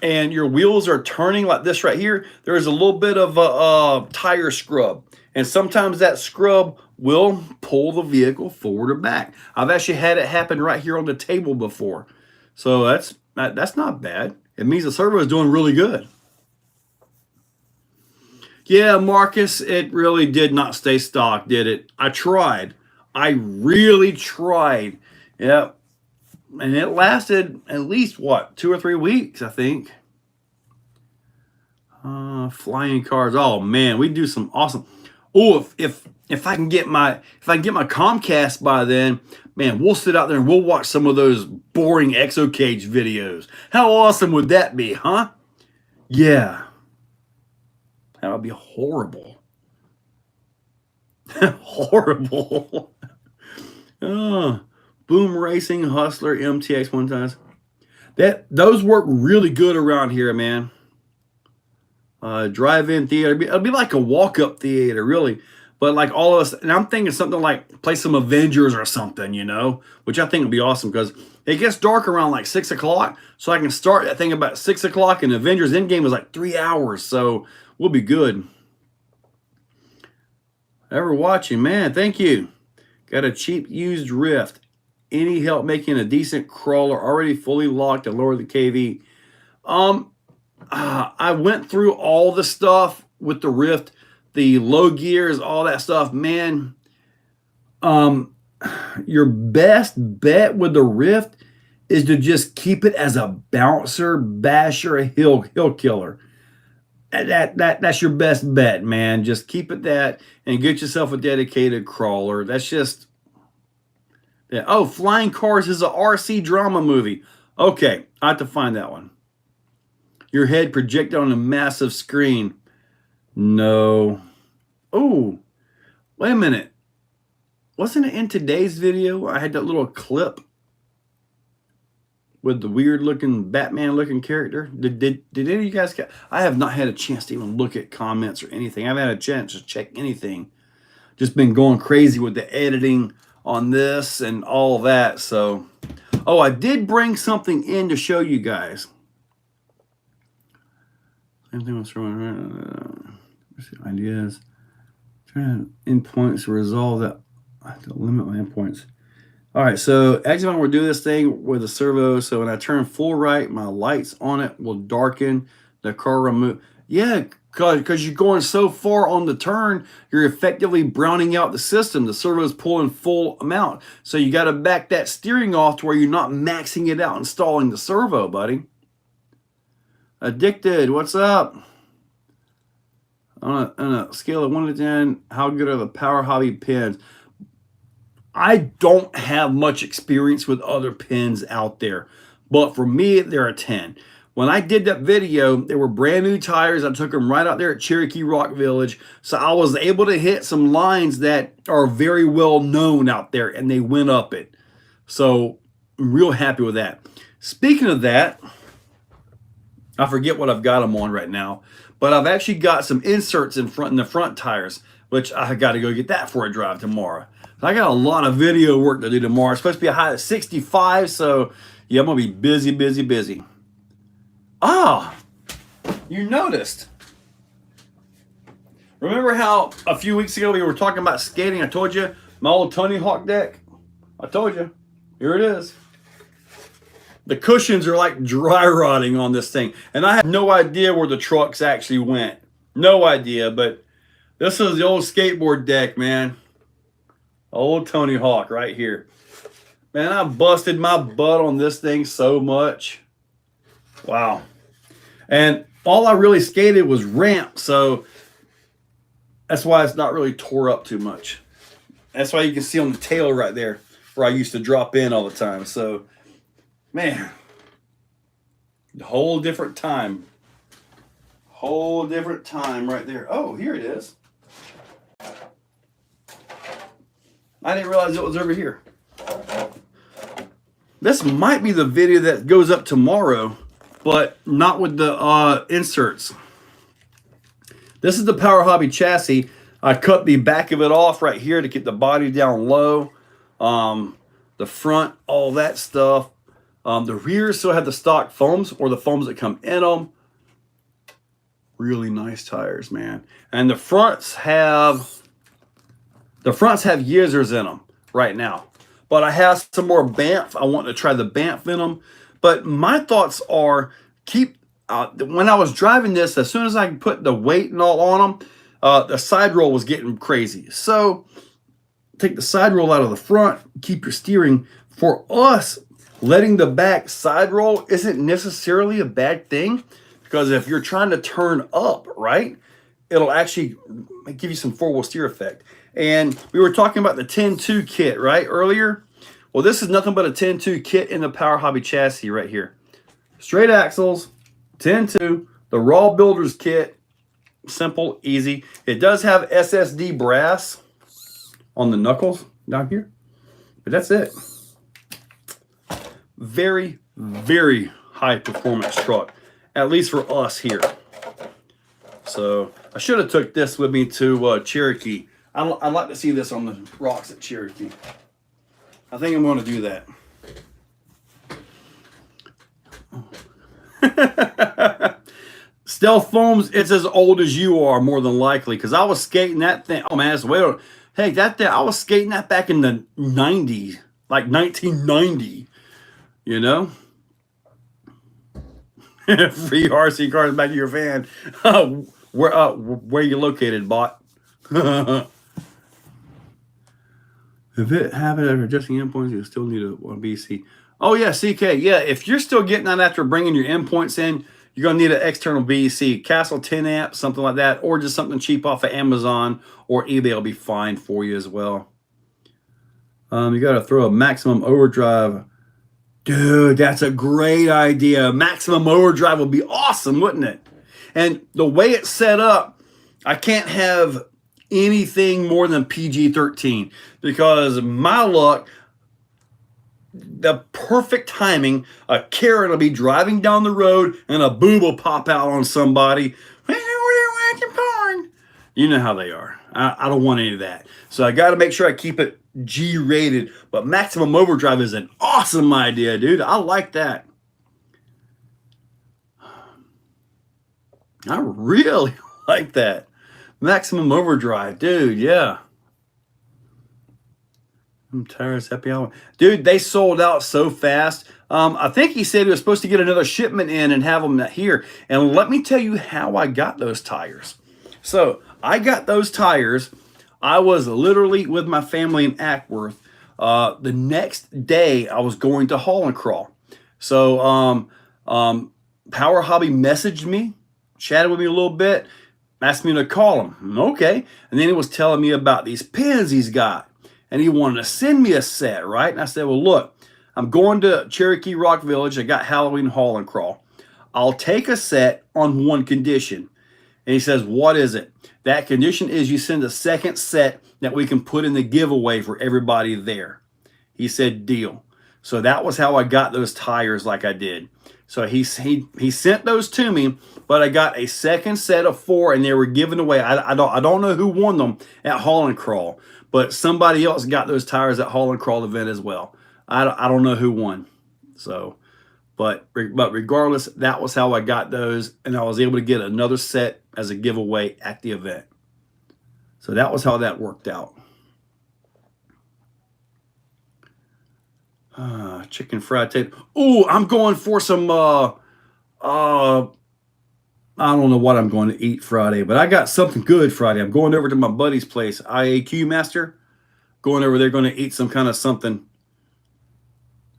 and your wheels are turning like this right here, there's a little bit of a tire scrub. And sometimes that scrub will pull the vehicle forward or back. I've actually had it happen right here on the table before. So that's not bad. It means the servo is doing really good. Yeah, Marcus, it really did not stay stock, did it? I tried. I really tried. Yeah. And it lasted at least, what, 2 or 3 weeks, I think. Flying cars. Oh, man, we do some awesome. Oh, if I can get my Comcast by then, man, we'll sit out there and we'll watch some of those boring Exocaged videos. How awesome would that be, huh? Yeah. That would be horrible. Horrible. Boom Racing, Hustler, MTX 1 times. Those work really good around here, man. Drive-in theater. It'll be like a walk-up theater, really. But like all of us, and I'm thinking something like play some Avengers or something, you know, which I think would be awesome because it gets dark around like 6 o'clock. So I can start that thing about 6 o'clock, and Avengers Endgame is like 3 hours. So we'll be good. Ever watching, man, thank you. Got a cheap used Rift. Any help making a decent crawler already fully locked to lower the KV? I went through all the stuff with the Rift, the low gears, all that stuff, man. Your best bet with the Rift is to just keep it as a bouncer, basher, hill killer. that's your best bet, man. Just keep it that and get yourself a dedicated crawler. That's just, yeah. Oh, Flying Cars is a RC drama movie. Okay, I have to find that one. Your head projected on a massive screen. No. Oh, wait a minute. Wasn't it in today's video? I had that little clip with the weird looking Batman looking character. Did any of you guys get? I have not had a chance to even look at comments or anything. I haven't had a chance to check anything. Just been going crazy with the editing on this and all that. So, oh, I did bring something in to show you guys. Same thing was wrong. Ideas. Trying to endpoints to resolve that. I have to limit my endpoints. All right, so actually, we'll do this thing with a servo. So when I turn full right, my lights on it will darken. The car remove. Yeah, because you're going so far on the turn, you're effectively browning out the system. The servo is pulling full amount. So you got to back that steering off to where you're not maxing it out and stalling the servo, buddy. Addicted, what's up? On a scale of 1 to 10, how good are the Power Hobby pins? I don't have much experience with other pins out there, but for me, they're a 10. When I did that video, they were brand new tires. I took them right out there at Cherokee Rock Village. So I was able to hit some lines that are very well known out there, and they went up it. So I'm real happy with that. Speaking of that, I forget what I've got them on right now, but I've actually got some inserts in the front tires, which I got to go get that for a drive tomorrow. I got a lot of video work to do tomorrow. It's supposed to be a high of 65, so yeah, I'm going to be busy, busy, busy. Ah, you noticed. Remember how a few weeks ago we were talking about skating? I told you, my old Tony Hawk deck. I told you. Here it is. The cushions are like dry rotting on this thing. And I have no idea where the trucks actually went. No idea, but this is the old skateboard deck, man. Old Tony Hawk right here. Man, I busted my butt on this thing so much. Wow. And all I really skated was ramp, so that's why it's not really tore up too much. That's why you can see on the tail right there where I used to drop in all the time. So, man, a whole different time. Whole different time right there. Oh, here it is. I didn't realize it was over here. This might be the video that goes up tomorrow, but not with the inserts. This is the Power Hobby chassis. I cut the back of it off right here to get the body down low. The front, all that stuff. The rear still have the stock foams or the foams that come in them. Really nice tires, man. And the fronts have Yizzers in them right now. But I have some more Banff. I want to try the Banff in them. But my thoughts are when I was driving this, as soon as I put the weight and all on them, the side roll was getting crazy. So take the side roll out of the front, keep your steering. For us, letting the back side roll isn't necessarily a bad thing, because if you're trying to turn up, right, it'll actually give you some four-wheel steer effect. And we were talking about the 10-2 kit, right, earlier? Well, this is nothing but a 10-2 kit in the Power Hobby chassis right here. Straight axles, 10-2, the raw builder's kit, simple, easy. It does have SSD brass on the knuckles down here, but that's it. Very, very high performance truck, at least for us here. So I should have took this with me to Cherokee. I'd like to see this on the rocks at Cherokee. I think I'm going to do that. Stealth Foams, it's as old as you are, more than likely, because I was skating that thing. Oh man, it's way old. Hey, that thing, I was skating that back in the 90s, like 1990. You know? Free RC cars back to your van. Where you located, bot? If it happened after adjusting endpoints, you still need a BC. Oh yeah, CK. Yeah, if you're still getting that after bringing your endpoints in, you're going to need an external BEC, Castle 10 amp, something like that, or just something cheap off of Amazon or eBay will be fine for you as well. You got to throw a maximum overdrive. Dude, that's a great idea. Maximum overdrive would be awesome, wouldn't it? And the way it's set up, I can't have anything more than PG-13 because my luck, the perfect timing, a Karen will be driving down the road and a boob will pop out on somebody. You know how they are. I don't want any of that. So I got to make sure I keep it G-rated. But maximum overdrive is an awesome idea, dude. I like that. I really like that. Maximum overdrive, dude. Yeah. I'm tired. Happy hour. Dude, they sold out so fast. I think he said he was supposed to get another shipment in and have them here. And let me tell you how I got those tires. So I got those tires. I was literally with my family in Ackworth. The next day I was going to haul and crawl. So Power Hobby messaged me, chatted with me a little bit, asked me to call him. Okay. And then he was telling me about these pins he's got. And he wanted to send me a set, right? And I said, well, look, I'm going to Cherokee Rock Village. I got Halloween haul and crawl. I'll take a set on one condition. And he says, what is it? That condition is you send a second set that we can put in the giveaway for everybody there. He said, deal. So that was how I got those tires like I did. So he sent those to me, but I got a second set of 4 and they were given away. I don't know who won them at haul and crawl, but somebody else got those tires at haul and crawl event as well. I don't know who won. So, but regardless, that was how I got those, and I was able to get another set as a giveaway at the event. So that was how that worked out. Chicken fried tape. Ooh, I'm going for some, I don't know what I'm going to eat Friday, but I got something good Friday. I'm going over to my buddy's place, IAQ Master. Going over there, going to eat some kind of something.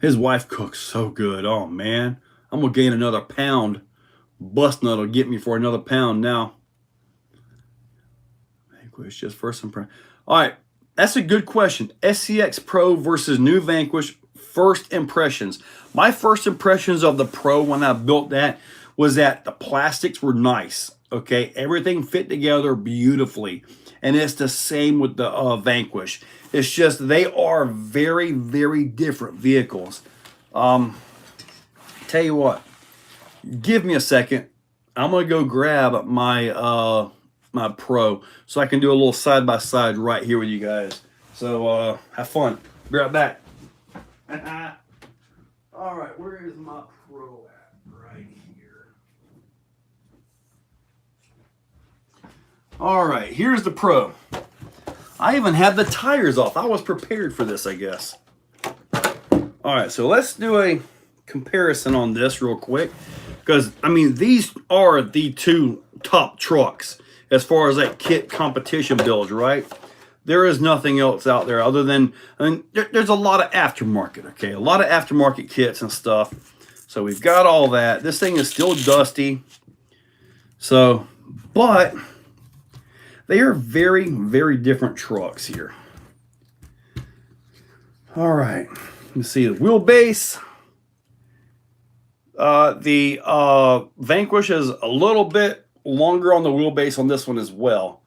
His wife cooks so good. Oh, man. I'm going to gain another pound. Bust nut will get me for another pound now. Vanquish, just first impression. All right. That's a good question. SCX Pro versus new Vanquish, first impressions. My first impressions of the Pro when I built that was that the plastics were nice. Okay. Everything fit together beautifully. And it's the same with the Vanquish. It's just they are very, very different vehicles. Tell you what, give me a second. I'm gonna go grab my my Pro so I can do a little side by side right here with you guys. So have fun. Be right back. All right, where is my Pro at? Right here. All right, here's the Pro. I even have the tires off. I was prepared for this, I guess. All right, so let's do a comparison on this real quick. Because, I mean, these are the two top trucks as far as that kit competition builds, right? There is nothing else out there other than, I mean, there's a lot of aftermarket, okay? A lot of aftermarket kits and stuff. So we've got all that. This thing is still dusty. So, but they are very, very different trucks here. All right, let's see the wheelbase. The Vanquish is a little bit longer on the wheelbase on this one as well.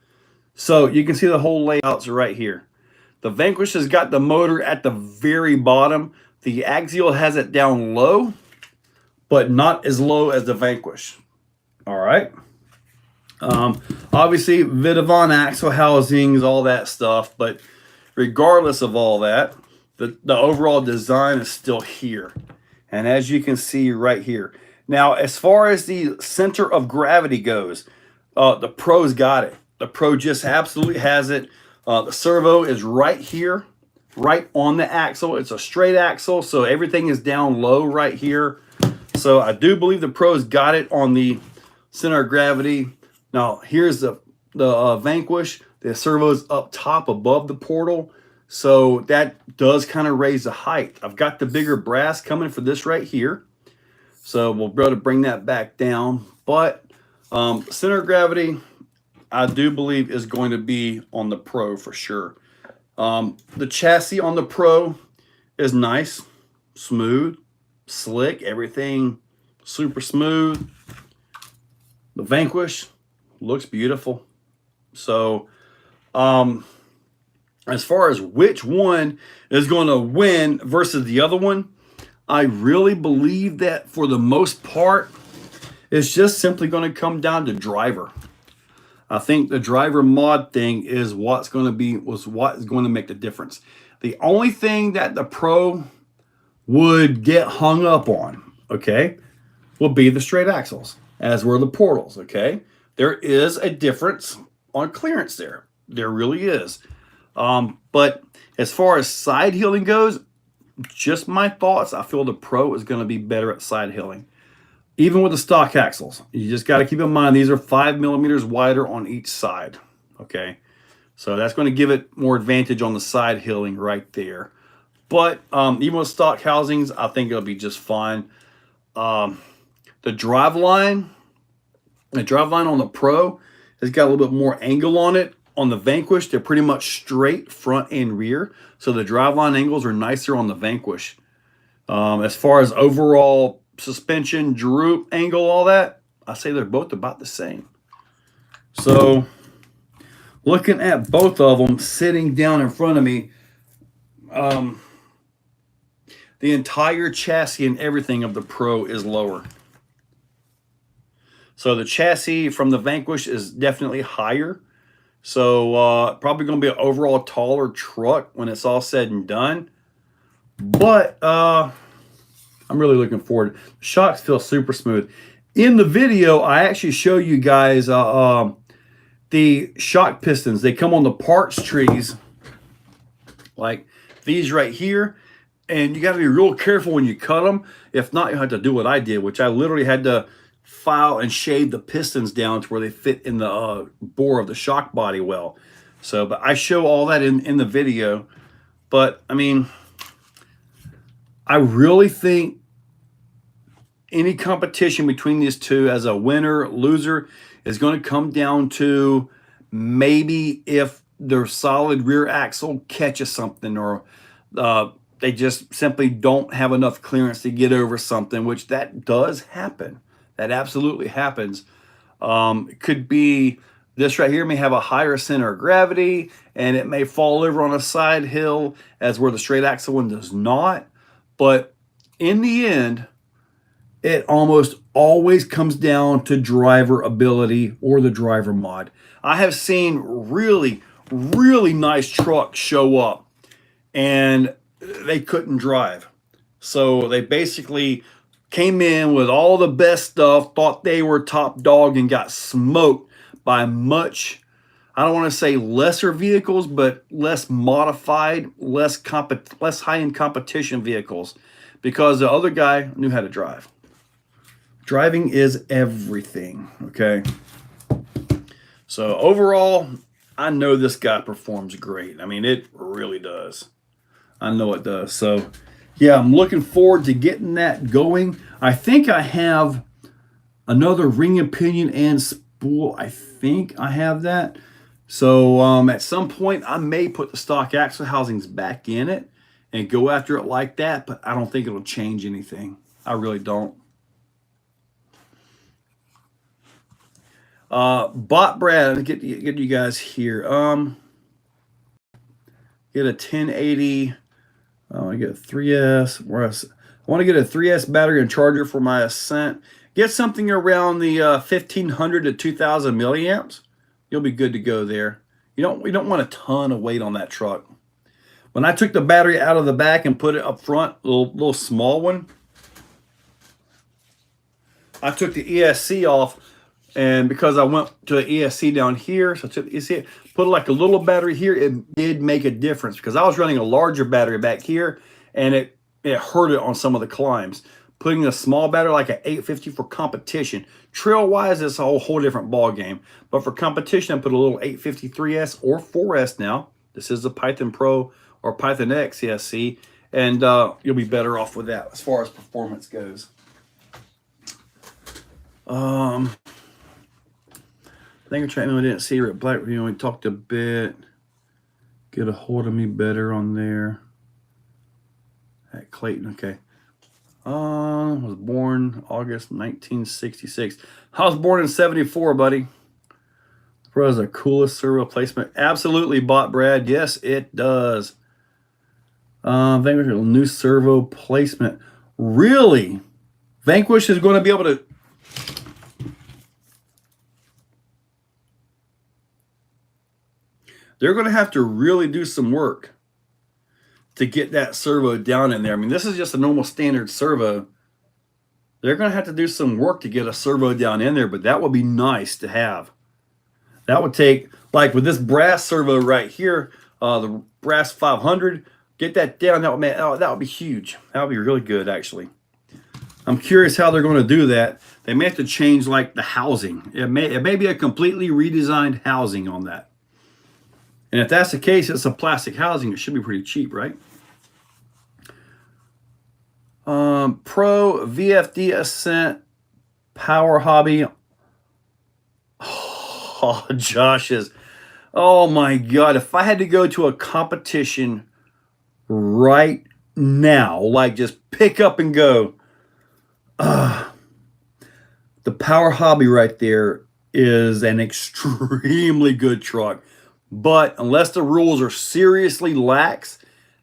So you can see the whole layouts right here. The Vanquish has got the motor at the very bottom. The Axial has it down low, but not as low as the Vanquish. All right. Obviously, Vidavon axle housings, all that stuff. But regardless of all that, the overall design is still here. And as you can see right here. Now, as far as the center of gravity goes, the Pro's got it. The Pro just absolutely has it. The servo is right here, right on the axle. It's a straight axle, so everything is down low right here. So I do believe the Pro's got it on the center of gravity. Now, here's the Vanquish. The servo's up top above the portal. So that does kind of raise the height. I've got the bigger brass coming for this right here. So we'll be able to bring that back down. But center of gravity, I do believe, is going to be on the Pro for sure. The chassis on the Pro is nice, smooth, slick, everything super smooth. The Vanquish looks beautiful. So as far as which one is going to win versus the other one, I really believe that for the most part, it's just simply going to come down to driver. I think the driver mod thing is what is going to make the difference. The only thing that the Pro would get hung up on, okay, will be the straight axles, as were the portals, okay? There is a difference on clearance there. There really is. But as far as side healing goes, just my thoughts, I feel the Pro is going to be better at side healing. Even with the stock axles, you just got to keep in mind these are 5 millimeters wider on each side, okay? So that's going to give it more advantage on the side healing right there. But even with stock housings, I think it'll be just fine. The drive line on the Pro has got a little bit more angle on it. On the Vanquish, they're pretty much straight front and rear. So the driveline angles are nicer on the Vanquish. As far as overall suspension, droop, angle, all that, I say they're both about the same. So looking at both of them sitting down in front of me, the entire chassis and everything of the Pro is lower. So the chassis from the Vanquish is definitely higher. So probably going to be an overall taller truck when it's all said and done. But I'm really looking forward. The shocks feel super smooth. In the video, I actually show you guys the shock pistons. They come on the parts trees like these right here. And you got to be real careful when you cut them. If not, you have to do what I did, which I literally had to file and shave the pistons down to where they fit in the bore of the shock body well. So, but I show all that in the video. But, I mean, I really think any competition between these two as a winner, loser, is going to come down to maybe if their solid rear axle catches something or they just simply don't have enough clearance to get over something, which that does happen. That absolutely happens. It could be this right here may have a higher center of gravity and it may fall over on a side hill as where the straight axle one does not. But in the end, it almost always comes down to driver ability or the driver mod. I have seen really, really nice trucks show up and they couldn't drive. So they basically came in with all the best stuff, thought they were top dog, and got smoked by much, I don't want to say lesser vehicles, but less modified, less high-end competition vehicles, because the other guy knew how to drive. Driving is everything, okay? So overall, I know this guy performs great. I mean, it really does. I know it does. So yeah, I'm looking forward to getting that going. I think I have another ring opinion and spool. I think I have that. So at some point, I may put the stock axle housings back in it and go after it like that, but I don't think it'll change anything. I really don't. Bot Brad, get you guys here. Get a 1080. I get a 3S. I want to get a 3S battery and charger for my Ascent. Get something around the 1500 to 2000 milliamps. You'll be good to go there. We don't want a ton of weight on that truck. When I took the battery out of the back and put it up front, little small one, I took the ESC off, and because I went to the ESC down here, so I took the ESC, put like a little battery here, it did make a difference because I was running a larger battery back here, and it hurt it on some of the climbs. Putting a small battery like an 850 for competition. Trail-wise, it's a whole different ball game. But for competition, I put a little 853S or 4S now. This is the Python Pro or Python X ESC, and you'll be better off with that as far as performance goes. I think I tried. No, I didn't see her at Black. We talked a bit. Get a hold of me better on there. At Clayton, okay. Was born August 1966. I was born in 74, buddy. Bro, is the coolest servo placement. Absolutely, bot Brad. Yes, it does. Vanquish new servo placement. Really? Vanquish is going to be able to. They're going to have to really do some work to get that servo down in there. I mean, this is just a normal standard servo. They're going to have to do some work to get a servo down in there, but that would be nice to have. That would take, like with this brass servo right here, the brass 500, get that down. That would be huge. That would be really good, actually. I'm curious how they're going to do that. They may have to change like the housing. It may be a completely redesigned housing on that. And if that's the case, it's a plastic housing. It should be pretty cheap, right? Pro VFD Ascent Power Hobby. Oh, Josh's. Oh my God. If I had to go to a competition right now, like just pick up and go, the Power Hobby right there is an extremely good truck. But unless the rules are seriously lax,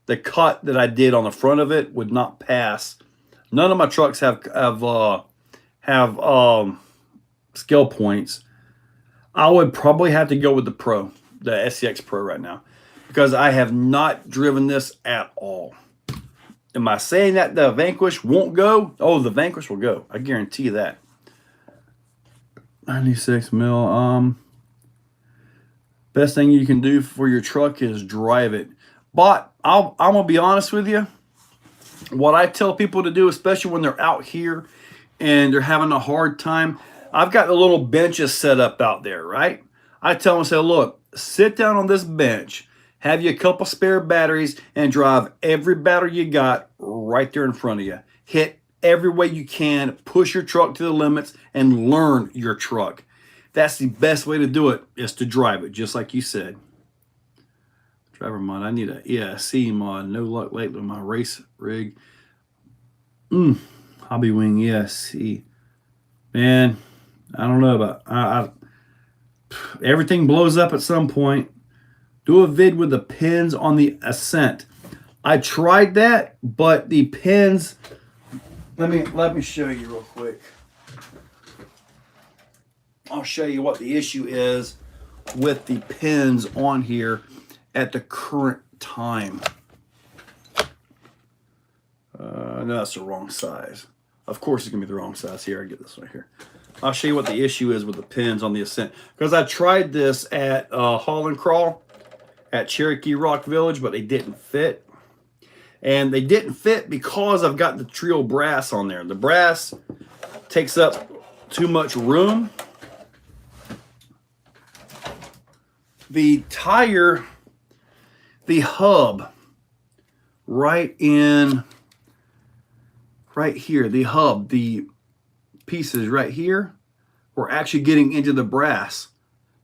the cut that I did on the front of it would not pass. None of my trucks have scale points. I would probably have to go with the Pro, the SCX Pro right now, because I have not driven this at all. Am I saying that the Vanquish won't go? Oh, the Vanquish will go. I guarantee you that. 96 mil. Best thing you can do for your truck is drive it. But I'm going to be honest with you. What I tell people to do, especially when they're out here and they're having a hard time, I've got the little benches set up out there, right? I tell them, I say, look, sit down on this bench, have you a couple spare batteries, and drive every battery you got right there in front of you. Hit every way you can, push your truck to the limits, and learn your truck. That's the best way to do it, is to drive it, just like you said. Driver mod. I need a ESC mod. No luck lately with my race rig. Hobby Wing ESC. Man, I don't know about... everything blows up at some point. Do a vid with the pins on the Ascent. I tried that, but the pins... Let me show you real quick. I'll show you what the issue is with the pins on here at the current time. No, that's the wrong size. Of course it's going to be the wrong size. Here, I get this right here. I'll show you what the issue is with the pins on the Ascent. Because I tried this at Haul and Crawl at Cherokee Rock Village, but they didn't fit. And they didn't fit because I've got the trio brass on there. The brass takes up too much room. The tire, the hub, right here, the hub, the pieces right here, were actually getting into the brass.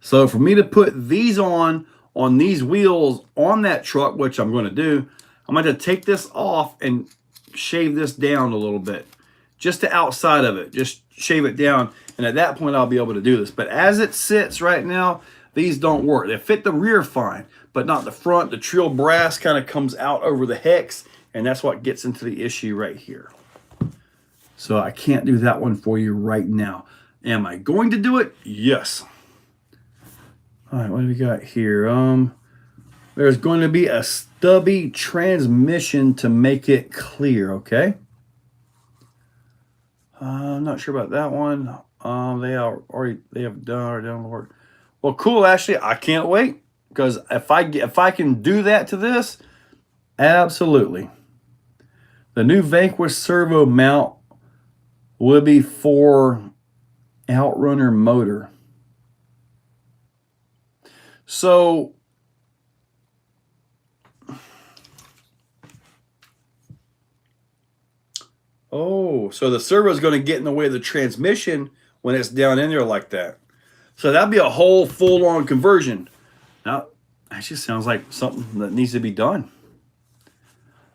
So for me to put these on these wheels on that truck, which I'm going to do, I'm going to take this off and shave this down a little bit. Just the outside of it. Just shave it down. And at that point, I'll be able to do this. But as it sits right now, these don't work. They fit the rear fine, but not the front. The trio brass kind of comes out over the hex, and that's what gets into the issue right here. So I can't do that one for you right now. Am I going to do it? Yes. All right, what do we got here? There's going to be a stubby transmission to make it clear, okay? I'm not sure about that one. They have done the work. Well, cool, Ashley. I can't wait, because if I can do that to this, absolutely. The new Vanquish servo mount will be for Outrunner motor. So so the servo is going to get in the way of the transmission when it's down in there like that. So that'd be a whole full-on conversion. Now, that just sounds like something that needs to be done.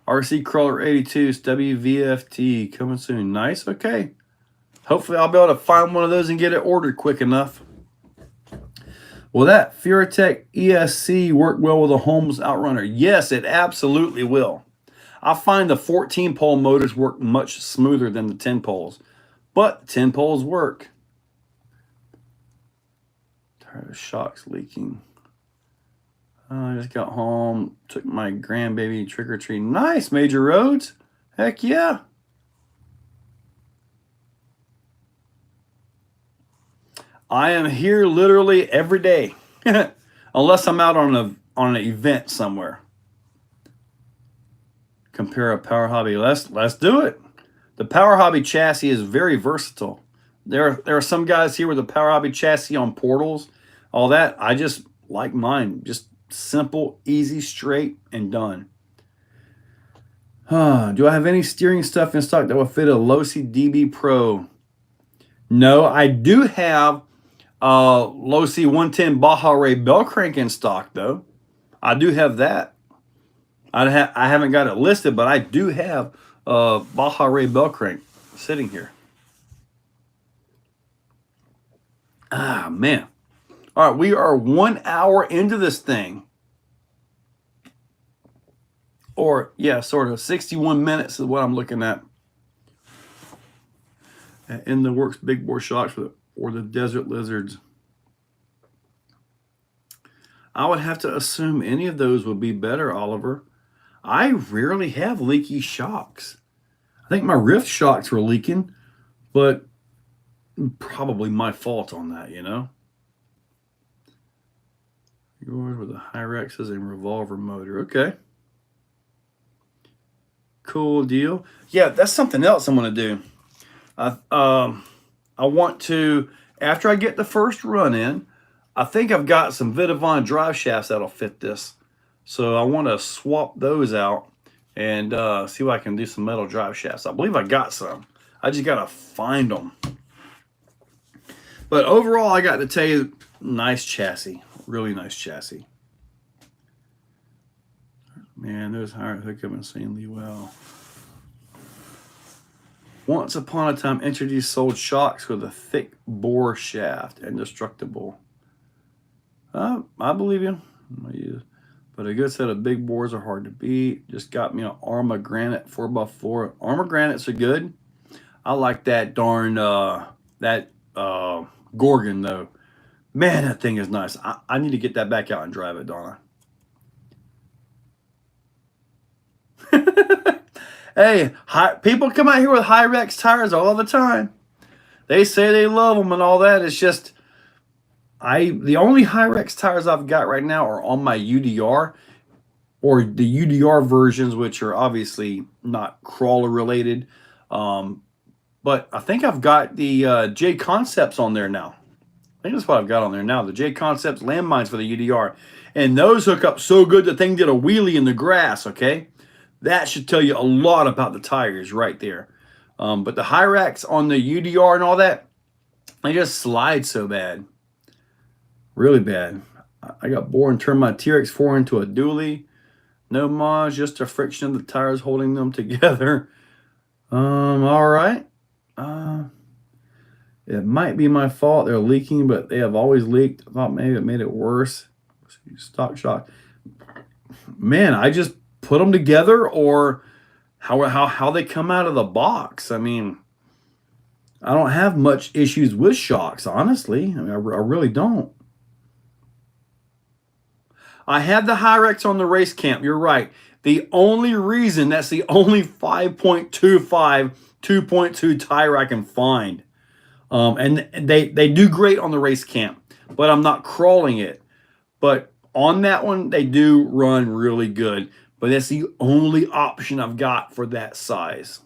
RC Crawler 82, WVFT, coming soon. Nice, okay. Hopefully I'll be able to find one of those and get it ordered quick enough. Will that Furatech ESC work well with a Holmes Outrunner? Yes, it absolutely will. I find the 14-pole motors work much smoother than the 10 poles, but 10 poles work. Tired of shocks leaking. I just got home, took my grandbaby trick-or-treat. Nice, Major Roads. Heck yeah. I am here literally every day, unless I'm out on an event somewhere. Compare a Power Hobby. Let's do it. The Power Hobby chassis is very versatile. There are some guys here with the Power Hobby chassis on portals, all that. I just like mine, just simple, easy, straight, and done. Do I have any steering stuff in stock that will fit a Losi DB Pro? No, I do have Losi 110 Baja Ray bell crank in stock, though. I do have that. I haven't got it listed, but I do have Baja Ray bell crank sitting here. Ah, man. All right, we are 1 hour into this thing. Or, yeah, sort of 61 minutes is what I'm looking at. In the works big bore shocks or the Desert Lizards. I would have to assume any of those would be better, Oliver. I rarely have leaky shocks. I think my Rift shocks were leaking, but probably my fault on that, you know? Yours with the Hyrexes and revolver motor. Okay. Cool deal. Yeah, that's something else I'm going to do. I want to, after I get the first run in, I think I've got some Vidavon drive shafts that'll fit this. So I want to swap those out and see if I can do some metal drive shafts. I believe I got some. I just got to find them. But overall, I got to tell you, nice chassis. Really nice chassis. Man, those higher hookup insanely well. Once upon a time, introduced sold shocks with a thick bore shaft, indestructible. I believe you. But a good set of big bores are hard to beat. Just got me an Arma Granite 4x4. Arma Granites are good. I like that darn, Gorgon, though. Man, that thing is nice. I need to get that back out and drive it, Donna. Hey, people come out here with Hyrex tires all the time. They say they love them and all that. It's just, the only Hyrex tires I've got right now are on my UDR, or the UDR versions, which are obviously not crawler related. But I think I've got the J Concepts on there now. I think that's what I've got on there now. The J Concepts landmines for the UDR. And those hook up so good the thing did a wheelie in the grass, okay? That should tell you a lot about the tires right there. But the Hyrex on the UDR and all that, they just slide so bad. Really bad. I got bored and turned my TRX4 into a dually. No mods, just the friction of the tires holding them together. All right. It might be my fault. They're leaking, but they have always leaked. I thought maybe it made it worse. Stock shock. Man, I just put them together, or how they come out of the box. I mean, I don't have much issues with shocks, honestly. I mean, I really don't. I had the Hyrex on the race camp. You're right. The only reason, that's the only 5.25 2.2 tire I can find. And they do great on the race camp, but I'm not crawling it. But on that one, they do run really good. But that's the only option I've got for that size.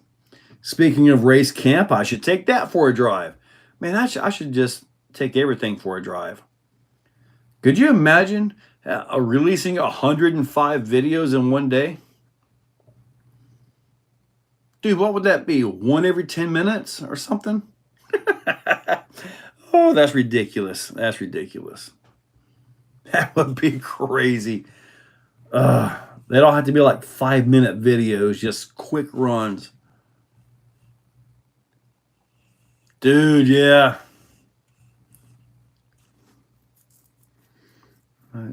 Speaking of race camp, I should take that for a drive. Man, I should just take everything for a drive. Could you imagine releasing 105 videos in one day? Dude, what would that be? One every 10 minutes or something? Oh, that's ridiculous. That's ridiculous. That would be crazy. They don't have to be like 5-minute videos, just quick runs. Dude, yeah.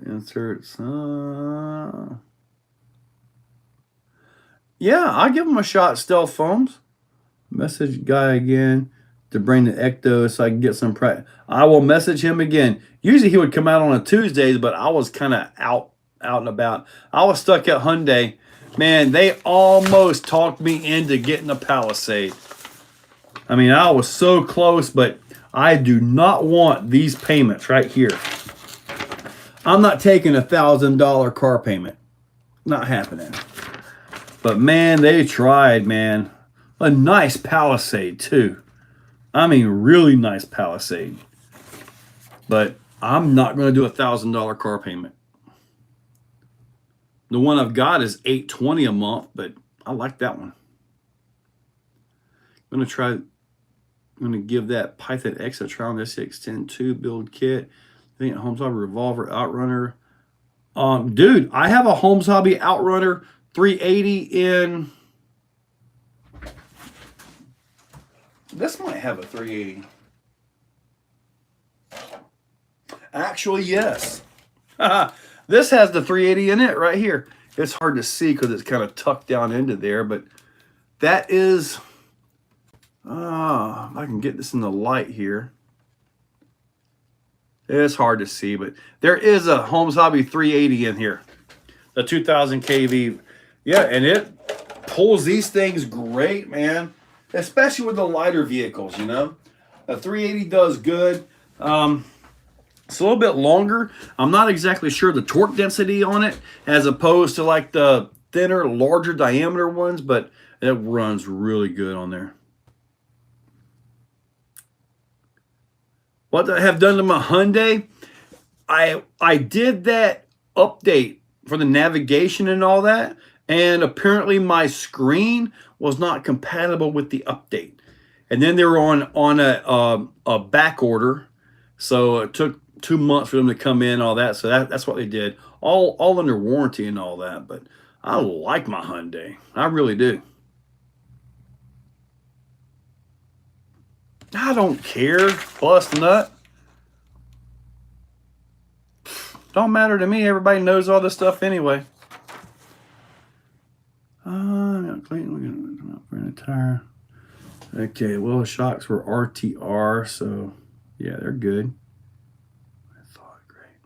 Inserts. Yeah, I'll give him a shot, Stealth Phones. Message guy again to bring the Ecto so I can get some practice. I will message him again. Usually he would come out on a Tuesdays, but I was kind of out and about. I was stuck at Hyundai. Man, they almost talked me into getting a Palisade. I mean, I was so close, but I do not want these payments right here. I'm not taking $1,000 car payment. Not happening. But man, they tried, man. A nice Palisade too. I mean, really nice Palisade. But I'm not going to do $1,000 car payment. The one I've got is $820 a month, but I like that one. I'm going to give that Python X a try on this Extend 2 build kit. I think Homes Hobby Revolver Outrunner. Dude, I have a Homes Hobby Outrunner 380 in. This might have a 380. Actually, yes. This has the 380 in it right here. It's hard to see because it's kind of tucked down into there, but that is, if I can get this in the light here. It's hard to see, but there is a Homes Hobby 380 in here. The 2000 kV. Yeah, and it pulls these things great, man. Especially with the lighter vehicles, you know. The 380 does good. It's a little bit longer. I'm not exactly sure the torque density on it as opposed to like the thinner, larger diameter ones, but it runs really good on there. What I have done to my Hyundai, I did that update for the navigation and all that, and apparently my screen was not compatible with the update. And then they were on a back order, so it took 2 months for them to come in, all that. So that's what they did, all under warranty and all that. But I like my Hyundai, I really do. I don't care. Bust nut. Don't matter to me. Everybody knows all this stuff anyway. Clean. We're gonna tire. Okay. Well, the shocks were RTR, so yeah, they're good. I thought great.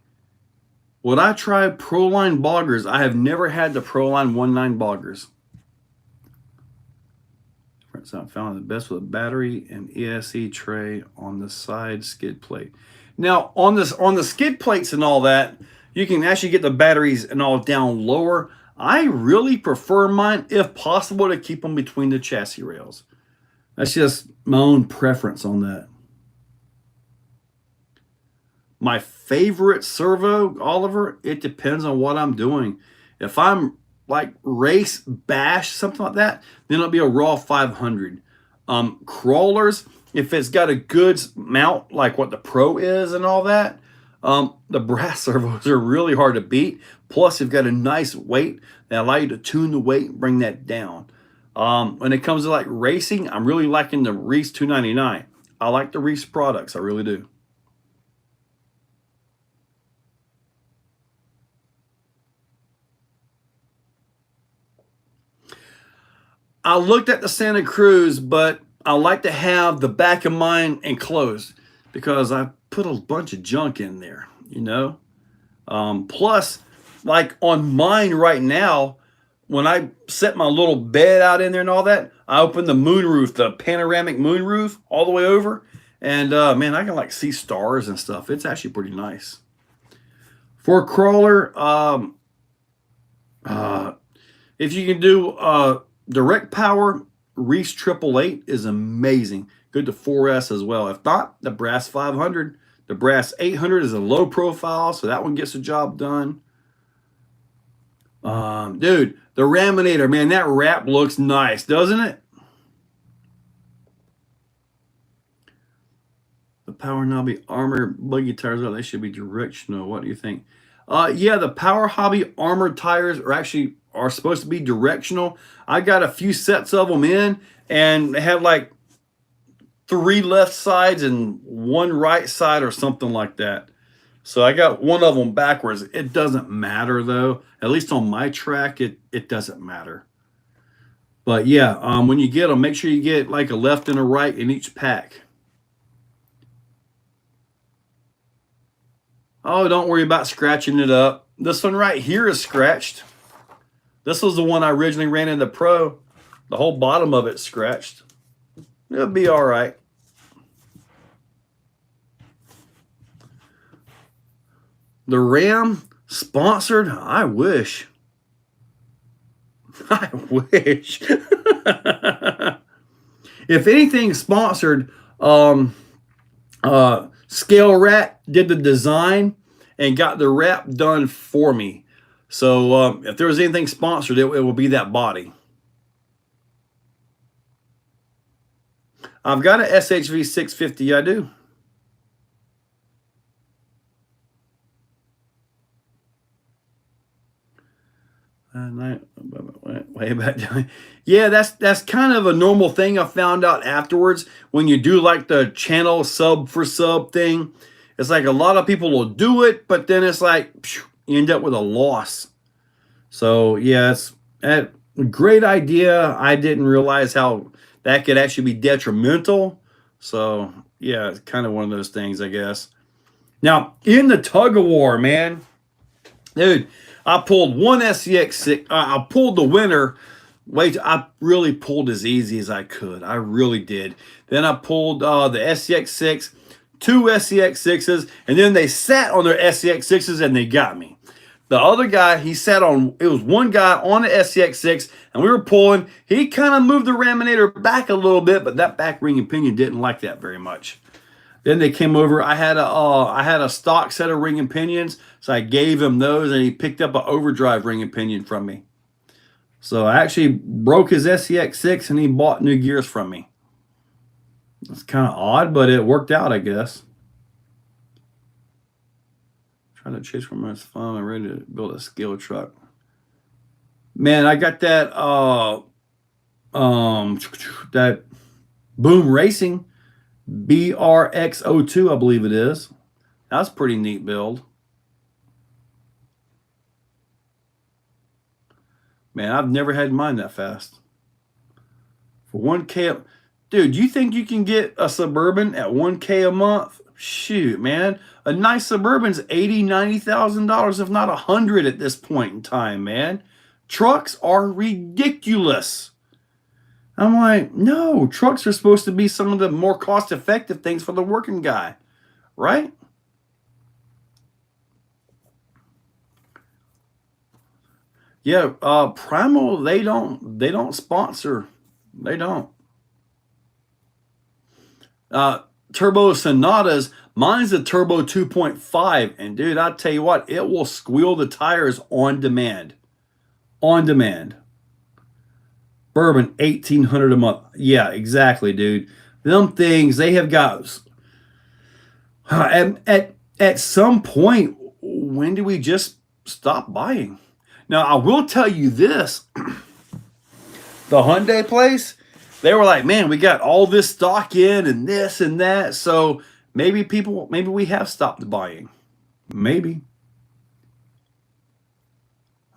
Would I try Proline boggers? I have never had the Proline 19 boggers. I found the best with a battery and ESC tray on the side skid plate. Now on the skid plates and all that, you can actually get the batteries and all down lower. I really prefer mine, if possible, to keep them between the chassis rails. That's just my own preference on that. My favorite servo, Oliver, it depends on what I'm doing. If I'm like race bash, something like that, then it'll be a raw 500. Crawlers, if it's got a good mount like what the Pro is and all that, the brass servos are really hard to beat. Plus, you've got a nice weight that allow you to tune the weight and bring that down. When it comes to like racing, I'm really liking the Reese 299. I like the Reese products, I really do. I looked at the Santa Cruz, but I like to have the back of mine enclosed because I put a bunch of junk in there, you know. Plus, like on mine right now, when I set my little bed out in there and all that, I open the moonroof, the panoramic moonroof, all the way over, and man, I can like see stars and stuff. It's actually pretty nice. For a crawler, if you can do direct power, Reese 888 is amazing. Good to 4S as well. If not, the Brass 500. The Brass 800 is a low profile, so that one gets the job done. Dude, the Raminator, man, that wrap looks nice, doesn't it? power knobby armor buggy tires, oh, they should be directional. What do you think? Yeah, the Power Hobby armored tires are supposed to be directional. I got a few sets of them in, and they have like 3 left sides and 1 right side or something like that. So I got one of them backwards. It doesn't matter though. At least on my track, it doesn't matter. But yeah, when you get them, make sure you get like a left and a right in each pack. Oh, don't worry about scratching it up. This one right here is scratched. This was the one I originally ran in the Pro. The whole bottom of it's scratched. It'll be all right. The Ram sponsored? I wish. I wish. If anything sponsored, Scale Rat did the design and got the wrap done for me. So if there was anything sponsored, it will be that body. I've got an SHV 650, I do. Way back down. Yeah, that's kind of a normal thing I found out afterwards when you do like the channel sub for sub thing. It's like a lot of people will do it, but then it's like you end up with a loss. So yeah, it's a great idea. I didn't realize how that could actually be detrimental. So yeah, it's kind of one of those things, I guess. Now in the tug of war, man, dude, I pulled one SCX6. I pulled the winner. Wait, I really pulled as easy as I could. I really did. Then I pulled the SCX6, 2 SCX6s, and then they sat on their SCX6s and they got me. The other guy, he sat on, it was one guy on the SCX6, and we were pulling. He kind of moved the Raminator back a little bit, but that back ring and pinion didn't like that very much. Then they came over. I had a stock set of ring and pinions, so I gave him those, and he picked up an overdrive ring and pinion from me. So I actually broke his SCX6, and he bought new gears from me. It's kind of odd, but it worked out, I guess. Trying to chase from my phone. I'm ready to build a scale truck. Man, I got that that Boom Racing BRX02, I believe it is. That's a pretty neat build. Man, I've never had mine that fast. For 1K, dude, you think you can get a Suburban at 1K a month? Shoot, man. A nice Suburban's $80,000, $90,000, if not $100 at this point in time, man. Trucks are ridiculous. I'm like, no, trucks are supposed to be some of the more cost-effective things for the working guy, right? Yeah, Primal, they don't sponsor. They don't. Turbo Sonatas, mine's a Turbo 2.5, and dude, I tell you what, it will squeal the tires on demand. On demand. Bourbon, $1,800 a month. Yeah, exactly, dude. Them things, they have got at some point, when do we just stop buying? Now, I will tell you this. The Hyundai place, they were like, man, we got all this stock in and this and that. So maybe we have stopped buying. Maybe.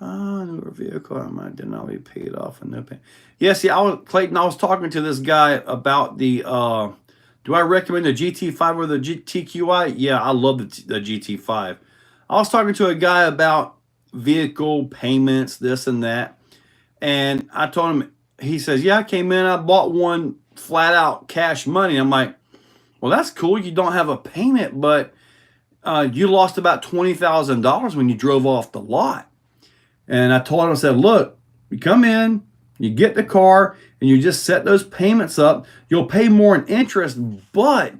Newer vehicle, I did not be paid off and no pay. Yeah, see, Clayton, I was talking to this guy about the, do I recommend the GT5 or the TQI? Yeah, I love the GT5. I was talking to a guy about vehicle payments, this and that. And I told him, he says, yeah, I came in, I bought one flat out cash money. I'm like, well, that's cool. You don't have a payment, but you lost about $20,000 when you drove off the lot. And I told him, I said, look, you come in, you get the car, and you just set those payments up. You'll pay more in interest, but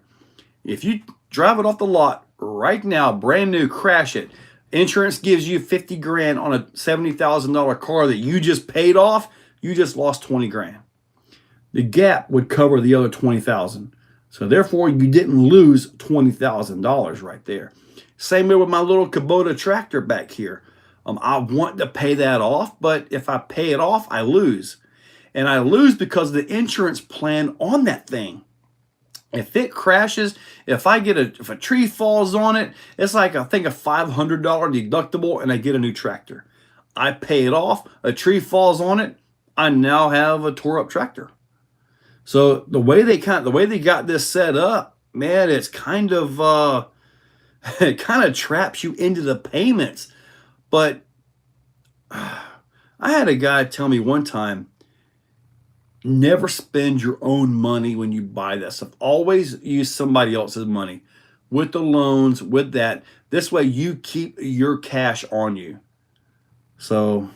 if you drive it off the lot right now, brand new, crash it, insurance gives you 50 grand on a $70,000 car that you just paid off, you just lost 20 grand. The gap would cover the other 20,000. So therefore, you didn't lose $20,000 right there. Same way with my little Kubota tractor back here. I want to pay that off, but if I pay it off, I lose. And I lose because of the insurance plan on that thing. If it crashes, if a tree falls on it, it's like I think a $500 deductible and I get a new tractor. I pay it off, a tree falls on it, I now have a tore up tractor. So the way they got this set up, man, it's kind of it kind of traps you into the payments. But I had a guy tell me one time, never spend your own money when you buy that stuff. Always use somebody else's money with the loans, with that. This way you keep your cash on you. So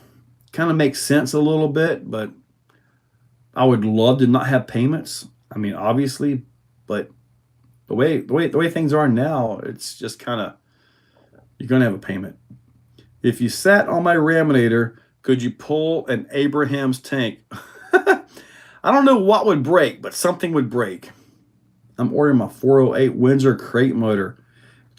kind of makes sense a little bit, but I would love to not have payments. I mean, obviously, but the way things are now, it's just kind of, you're going to have a payment. If you sat on my Raminator, could you pull an Abraham's tank? I don't know what would break, but something would break. I'm ordering my 408 Windsor crate motor.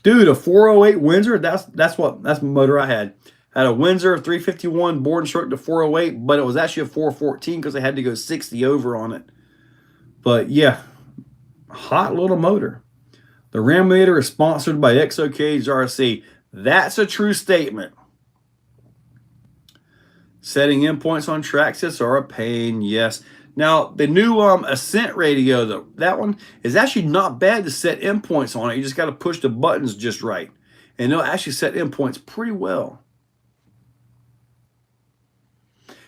Dude, a 408 Windsor, that's the motor I had. I had a Windsor 351 board and stroke to 408, but it was actually a 414 because I had to go 60 over on it. But yeah, hot little motor. The Raminator is sponsored by Exocaged RC. That's a true statement. Setting endpoints on track sets are a pain, yes. Now, the new Ascent radio, though, that one is actually not bad to set endpoints on it. You just got to push the buttons just right. And they'll actually set endpoints pretty well.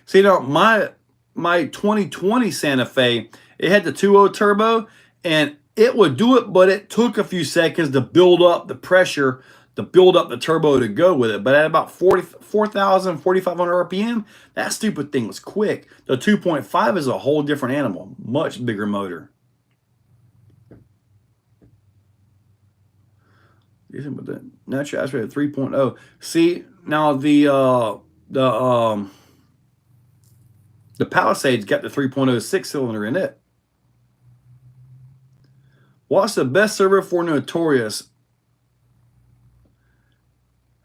See, now, my 2020 Santa Fe, it had the 2.0 turbo, and it would do it, but it took a few seconds to build up the pressure, to build up the turbo to go with it. But at about 4,000, 4,500 RPM, that stupid thing was quick. The 2.5 is a whole different animal, much bigger motor. But the natural aspirated 3.0. See, now the Palisade's got the 3.06 cylinder in it. What's the best servo for Notorious?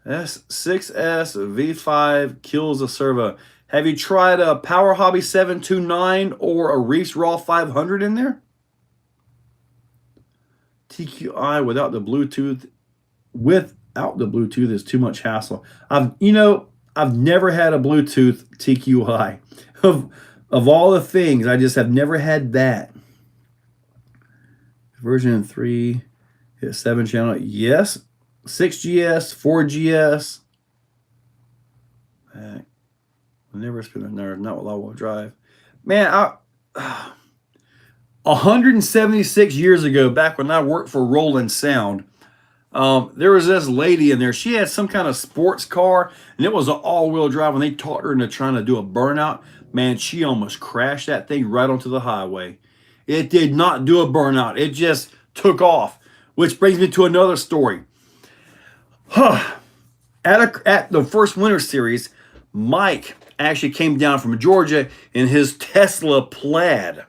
S6S V5 kills a servo. Have you tried a Power Hobby 729 or a Reefs Raw 500 in there? TQI without the Bluetooth. Without the Bluetooth is too much hassle. I've never had a Bluetooth TQI. Of all the things, I just have never had that. Version 3, hit 7 channel. Yes. 6GS, 4GS. I'll never spin a nerve, not with all-wheel drive. Man, 176 years ago, back when I worked for Roland Sound, there was this lady in there. She had some kind of sports car, and it was an all-wheel drive. When they taught her into trying to do a burnout, man, she almost crashed that thing right onto the highway. It did not do a burnout. It just took off, which brings me to another story. At the first Winter Series, Mike actually came down from Georgia in his Tesla Plaid.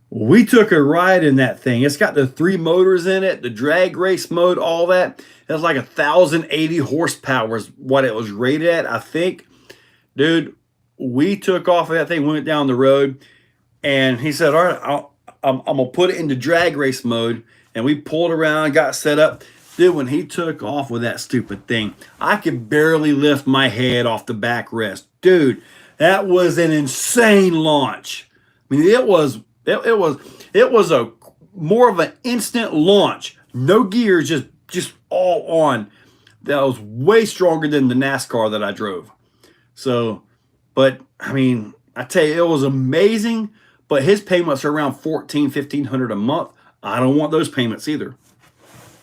We took a ride in that thing. It's got the 3 motors in it, the drag race mode, all that. It was like 1,080 horsepower is what it was rated at, I think. Dude, we took off of that thing, went down the road, and he said, all right, I'm going to put it into drag race mode. And we pulled around, got set up. Dude, when he took off with that stupid thing, I could barely lift my head off the backrest. Dude, that was an insane launch. I mean, it was a more of an instant launch. No gears, just all on. That was way stronger than the NASCAR that I drove. So, but I mean, I tell you, it was amazing. But his payments are around $1,400-1,500 a month. I don't want those payments either.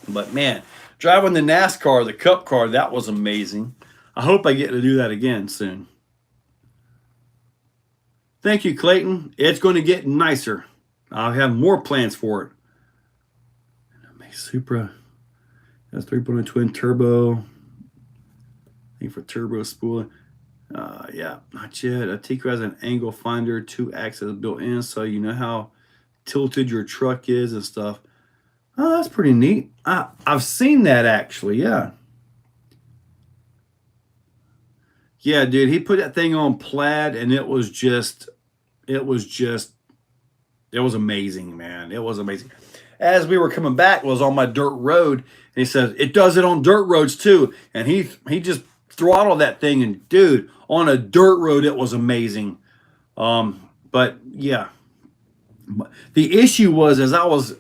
But man, driving the NASCAR, the Cup car, that was amazing. I hope I get to do that again soon. Thank you, Clayton. It's going to get nicer. I'll have more plans for it. Supra has 3.0 twin turbo. I think for turbo spooling. Yeah, not yet. A Tico has an angle finder, 2 axes built in, so you know how tilted your truck is and stuff. Oh, that's pretty neat. I've seen that actually. Yeah. Yeah, dude. He put that thing on plaid, and it was amazing, man. It was amazing. As we were coming back, was on my dirt road, and he says it does it on dirt roads too. And he just throttled that thing, and dude, on a dirt road, it was amazing. But yeah, the issue was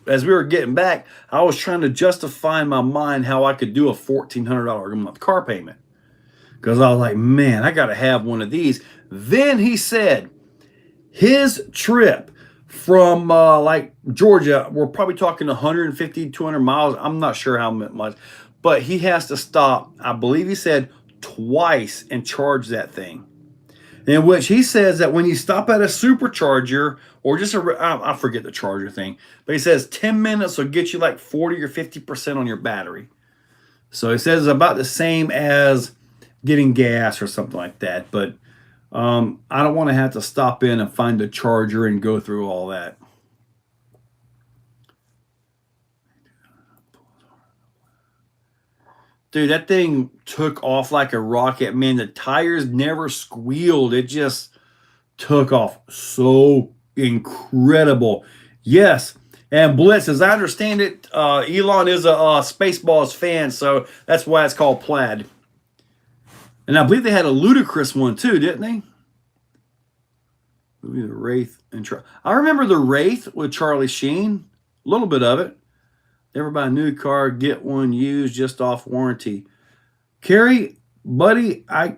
as we were getting back, I was trying to justify in my mind how I could do a $1,400 a month car payment, because I was like, man, I got to have one of these. Then he said his trip from like Georgia, we're probably talking 150, 200 miles. I'm not sure how much, but he has to stop, I believe he said, twice and charge that thing. In which he says that when you stop at a supercharger or just I forget the charger thing, but he says 10 minutes will get you like 40 or 50% on your battery. So he says it's about the same as getting gas or something like that. But I don't want to have to stop in and find a charger and go through all that. Dude, that thing took off like a rocket. Man, the tires never squealed. It just took off so incredible. Yes. And Blitz, as I understand it, Elon is a Spaceballs fan, so that's why it's called plaid. And I believe they had a ludicrous one too, didn't they? Movie The Wraith and I remember The Wraith with Charlie Sheen. A little bit of it. Never buy a new car, get one used just off warranty. Kerry, buddy, I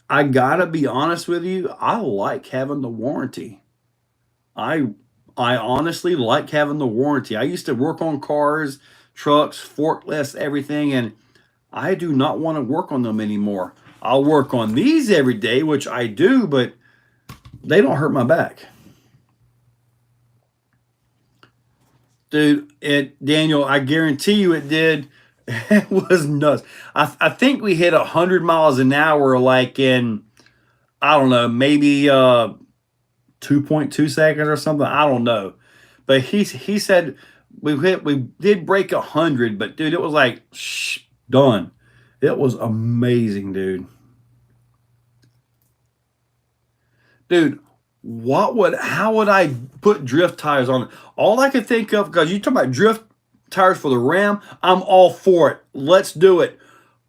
gotta be honest with you. I like having the warranty. I honestly like having the warranty. I used to work on cars, trucks, forklifts, everything, and I do not want to work on them anymore. I'll work on these every day, which I do, but they don't hurt my back. Dude, Daniel, I guarantee you it did. It was nuts. I think we hit 100 miles an hour like in, I don't know, maybe 2.2 seconds or something. I don't know. But he said we did break 100, but dude, it was like done. It was amazing, dude. Dude, how would I put drift tires on it? All I could think of, because you talking about drift tires for the Ram, I'm all for it. Let's do it.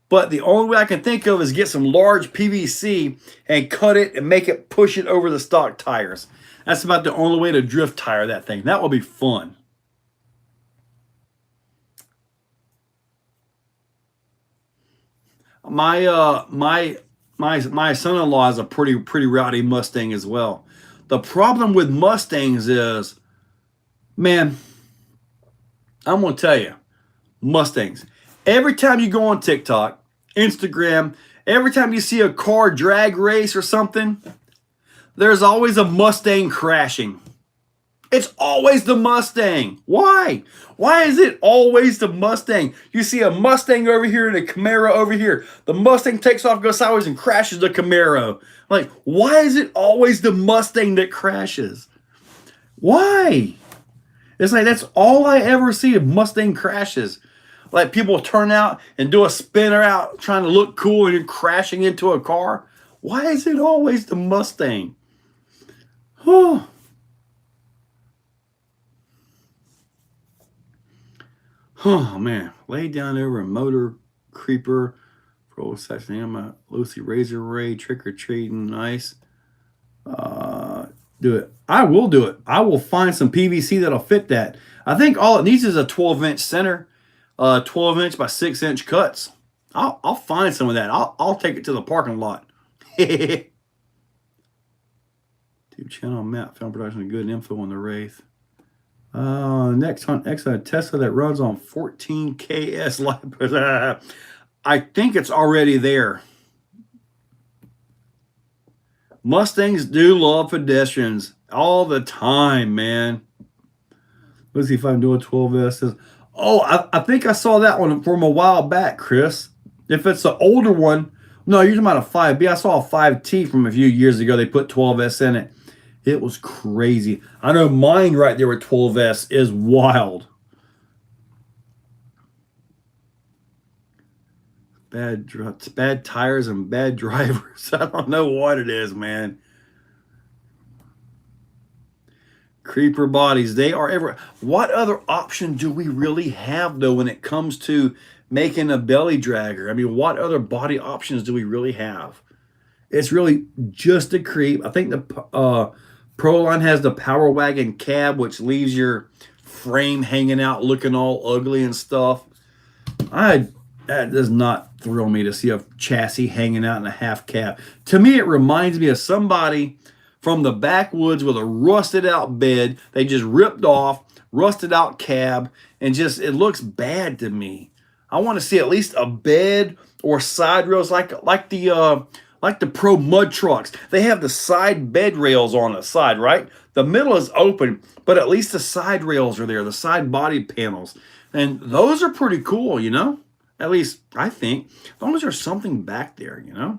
But the only way I can think of is get some large PVC and cut it and push it over the stock tires. That's about the only way to drift tire that thing. That will be fun. My son-in-law has a pretty rowdy Mustang as well. The problem with Mustangs is, man, I'm going to tell you, Mustangs. Every time you go on TikTok, Instagram, every time you see a car drag race or something, there's always a Mustang crashing. It's always the Mustang. Why? Why is it always the Mustang? You see a Mustang over here and a Camaro over here. The Mustang takes off, goes sideways, and crashes the Camaro. Like, why is it always the Mustang that crashes? Why? It's like that's all I ever see of Mustang crashes. Like people turn out and do a spinner out trying to look cool and you're crashing into a car. Why is it always the Mustang? Oh. Oh man, lay down over a motor creeper for old section. I'm a Lucy Razor Ray trick or treating. Nice. Do it. I will do it. I will find some PVC that'll fit that. I think all it needs is a 12-inch center, 12-inch by 6-inch cuts. I'll find some of that. I'll take it to the parking lot. YouTube channel Matt film production good info on the Wraith. Next on Exo Tesla that runs on 14 KS light. I think it's already there. Mustangs do love pedestrians all the time, man. Let's see if I can do a 12S. Oh, I think I saw that one from a while back, Chris. If it's the older one, no, you're talking about a 5B. I saw a 5T from a few years ago. They put 12S in it. It was crazy. I know mine right there with 12S is wild. Bad tires and bad drivers. I don't know what it is, man. Creeper bodies, they are ever. What other option do we really have though when it comes to making a belly dragger? I mean, what other body options do we really have? It's really just a creep. I think the Proline has the Power Wagon cab, which leaves your frame hanging out, looking all ugly and stuff. That does not thrill me to see a chassis hanging out in a half cab. To me, it reminds me of somebody from the backwoods with a rusted out bed. They just ripped off, rusted out cab, and just it looks bad to me. I want to see at least a bed or side rails like the Pro mud trucks. They have the side bed rails on the side, right? The middle is open, but at least the side rails are there, the side body panels. And those are pretty cool, you know? At least I think. As long as there's something back there, you know?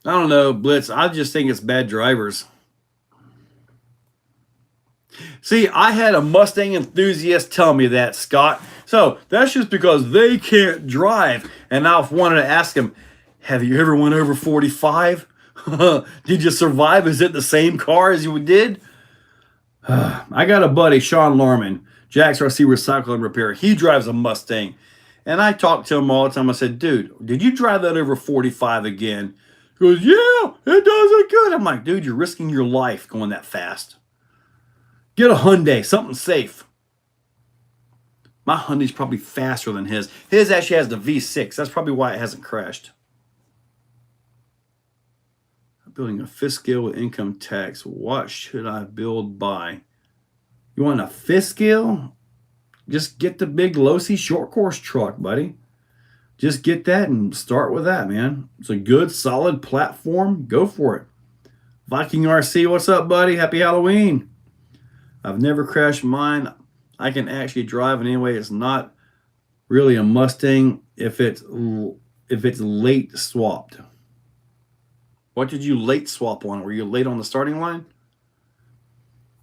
I don't know, Blitz. I just think it's bad drivers. See, I had a Mustang enthusiast tell me that, Scott. So that's just because they can't drive. And I wanted to ask him, have you ever went over 45? Did you survive? Is it the same car as you did? I got a buddy, Sean Lorman, Jack's RC Recycle and Repair. He drives a Mustang. And I talk to him all the time. I said, dude, did you drive that over 45 again? He goes, yeah, it does it good. I'm like, dude, you're risking your life going that fast. Get a Hyundai, something safe. My Hyundai's probably faster than his. His actually has the V6. That's probably why it hasn't crashed. I'm building a fifth scale with income tax. What should I build by? You want a fifth scale? Just get the big Losi short course truck, buddy. Just get that and start with that, man. It's a good, solid platform. Go for it. Viking RC, what's up, buddy? Happy Halloween. I've never crashed mine. I can actually drive, and anyway, it's not really a Mustang if it's late swapped. What did you late swap on? Were you late on the starting line?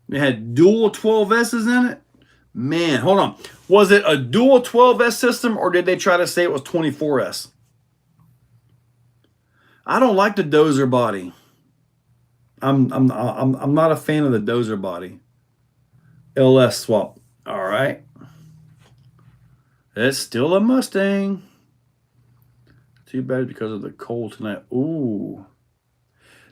It had dual 12S's in it? Man, hold on. Was it a dual 12S system, or did they try to say it was 24S? I don't like the dozer body. I'm not a fan of the dozer body. LS swap. All right. It's still a Mustang. Too bad because of the cold tonight. Ooh.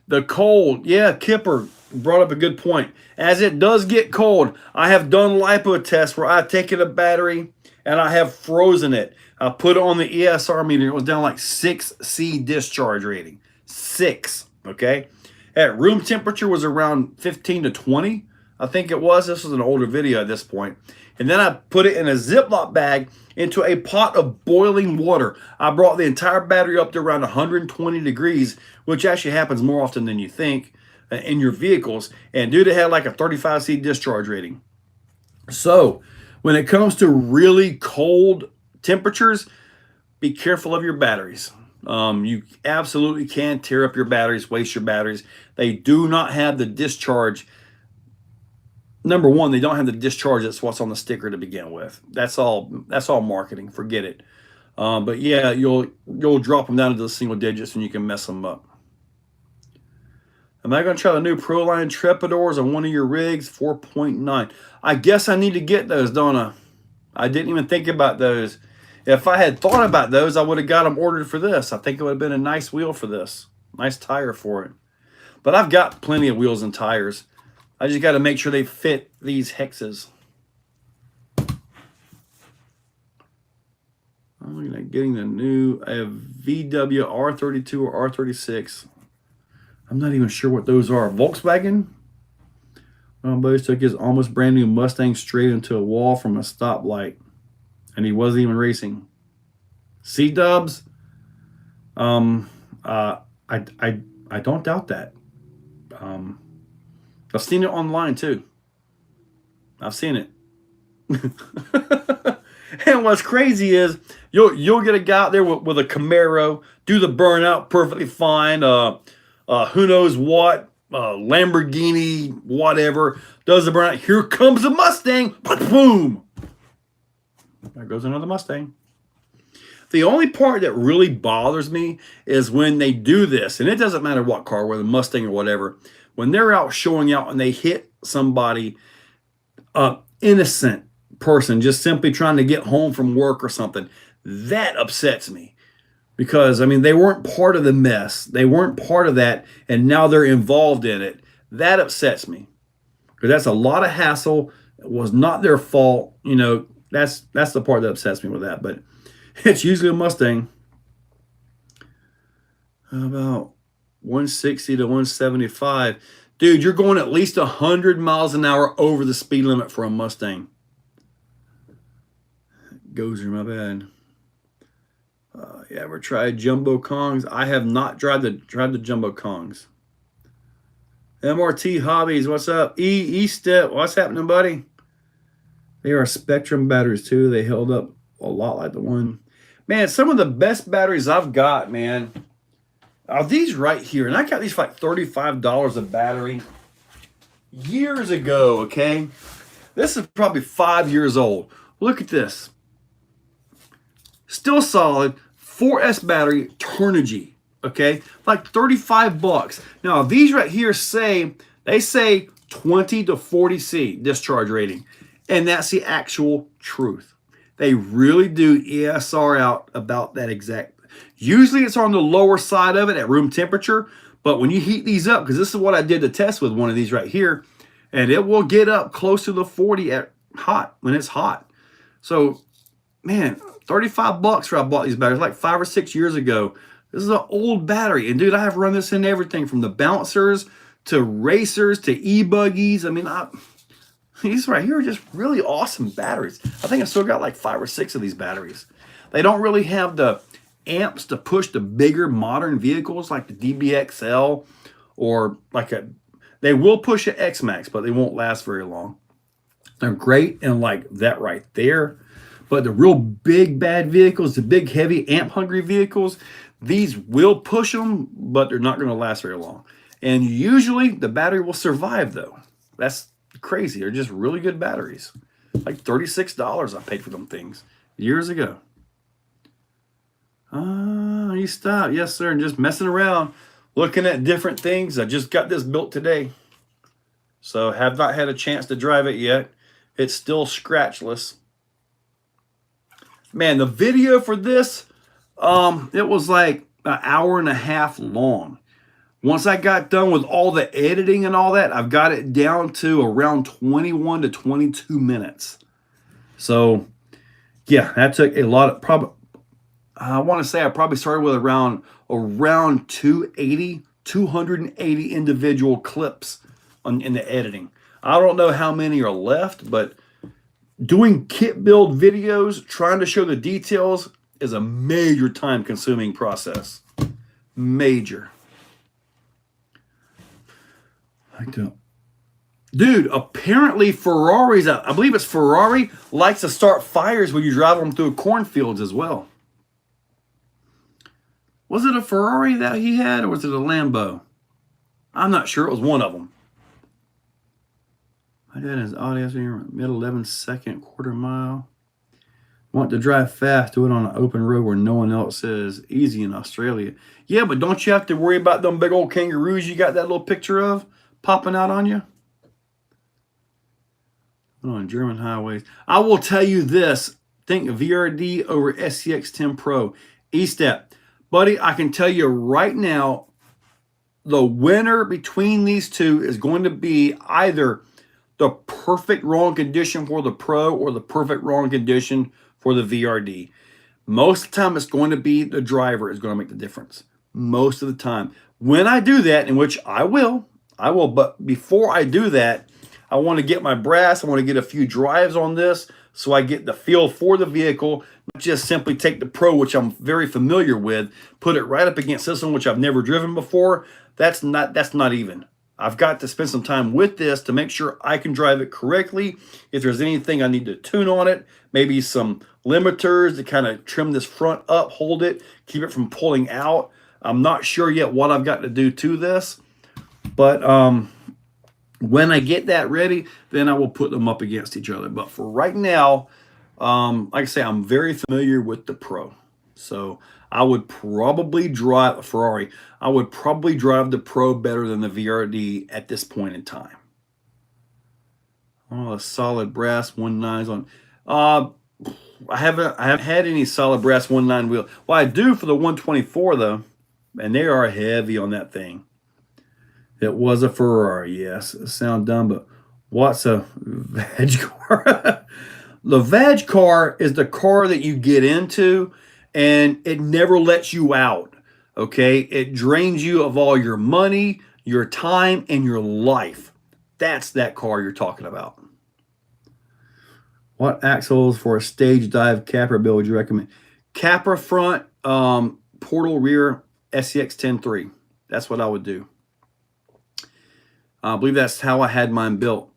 The cold. Yeah, Kipper brought up a good point. As it does get cold, I have done lipo tests where I've taken a battery and I have frozen it. I put it on the ESR meter. It was down like 6C discharge rating. 6, okay? At room temperature was around 15 to 20, I think it was. This was an older video at this point. And then I put it in a Ziploc bag into a pot of boiling water. I brought the entire battery up to around 120 degrees, which actually happens more often than you think in your vehicles. And dude, it had like a 35C discharge rating. So when it comes to really cold temperatures, be careful of your batteries. You absolutely can tear up your batteries, waste your batteries. They do not have the discharge. Number one, they don't have the discharge. That's what's on the sticker to begin with. That's all marketing. Forget it. But yeah, you'll drop them down into the single digits and you can mess them up. Am I going to try the new Proline Trepadors on one of your rigs? 4.9. I guess I need to get those, don't I? I didn't even think about those. If I had thought about those, I would have got them ordered for this. I think it would have been a nice wheel for this. Nice tire for it. But I've got plenty of wheels and tires. I just got to make sure they fit these hexes. I'm looking at getting the new, I have VW R32 or R36. I'm not even sure what those are. Volkswagen? My buddy took his almost brand new Mustang straight into a wall from a stoplight. And he wasn't even racing. C-dubs? I don't doubt that. I've seen it online too. I've seen it. And what's crazy is You'll get a guy out there with a Camaro, do the burnout perfectly fine. Who knows what, Lamborghini, whatever, does the burnout. Here comes a Mustang, boom. There goes another Mustang. The only part that really bothers me is when they do this, and it doesn't matter what car, whether Mustang or whatever, when they're out showing out and they hit somebody, innocent person, just simply trying to get home from work or something. That upsets me because, I mean, they weren't part of the mess. They weren't part of that, and now they're involved in it. That upsets me because that's a lot of hassle. It was not their fault. You know, that's the part that upsets me with that, but it's usually a Mustang. About 160 to 175. Dude, you're going at least 100 miles an hour over the speed limit for a Mustang. Gozer, my bad. You ever tried Jumbo Kongs? I have not tried the Jumbo Kongs. MRT Hobbies, what's up? E-Step, what's happening, buddy? They are Spectrum batteries, too. They held up a lot like the one. Man, some of the best batteries I've got, man, are these right here. And I got these for like $35 a battery years ago, okay? This is probably 5 years old. Look at this. Still solid, 4S battery, Turnigy, okay? Like 35 bucks. Now, these right here say 20 to 40 C discharge rating. And that's the actual truth. They really do ESR out about that exact. Usually it's on the lower side of it at room temperature, but when you heat these up, because this is what I did to test with one of these right here, and it will get up close to the 40 at hot, when it's hot. So, man, 35 bucks where I bought these batteries like 5 or 6 years ago. This is an old battery. And dude, I have run this in everything from the bouncers to racers to e-buggies. I mean, these right here are just really awesome batteries. I think I still got like 5 or 6 of these batteries. They don't really have the amps to push the bigger modern vehicles like the DBXL or they will push an X-Max, but they won't last very long. They're great and like that right there. But the real big bad vehicles, the big heavy amp hungry vehicles, these will push them, but they're not going to last very long. And usually the battery will survive though. That's crazy. They're just really good batteries. Like $36 I paid for them things years ago. You stop. Yes, sir. And just messing around, looking at different things. I just got this built today. So have not had a chance to drive it yet. It's still scratchless. Man, the video for this, it was like an hour and a half long. Once I got done with all the editing and all that, I've got it down to around 21 to 22 minutes. So, yeah, that took a lot of, I want to say I probably started with around 280 individual clips in the editing. I don't know how many are left, but doing kit build videos, trying to show the details is a major time consuming process. Major. Dude, apparently Ferraris, I believe it's Ferrari, likes to start fires when you drive them through cornfields as well. Was it a Ferrari that he had, or was it a Lambo? I'm not sure. It was one of them. My dad has audience here, mid 11-second quarter mile. Want to drive fast, do it on an open road where no one else is. Easy in Australia. Yeah, but don't you have to worry about them big old kangaroos you got that little picture of popping out on you? On German highways. I will tell you this. Think VRD over SCX10 Pro. E-Step. Buddy, I can tell you right now, the winner between these two is going to be either the perfect wrong condition for the Pro or the perfect wrong condition for the VRD. Most of the time, it's going to be the driver is going to make the difference. Most of the time. When I do that, in which I will, but before I do that, I want to get my brass. I want to get a few drives on this so I get the feel for the vehicle. Not just simply take the Pro, which I'm very familiar with, put it right up against this one, which I've never driven before. That's not even. I've got to spend some time with this to make sure I can drive it correctly. If there's anything I need to tune on it, maybe some limiters to kind of trim this front up, hold it, keep it from pulling out. I'm not sure yet what I've got to do to this, but when I get that ready, then I will put them up against each other. But for right now, like I say, I'm very familiar with the Pro. So I would probably drive a Ferrari. I would probably drive the Pro better than the VRD at this point in time. Oh, a solid brass 1.9s on. I haven't had any solid brass 1.9 wheel. Well, I do for the 124 though, and they are heavy on that thing. It was a Ferrari, yes. It sounds dumb, but what's a veg car? The veg car is the car that you get into and it never lets you out, okay? It drains you of all your money, your time, and your life. That's that car you're talking about. What axles for a stage dive Capra build would you recommend? Capra front, portal rear, SCX 10.3. That's what I would do. I believe that's how I had mine built.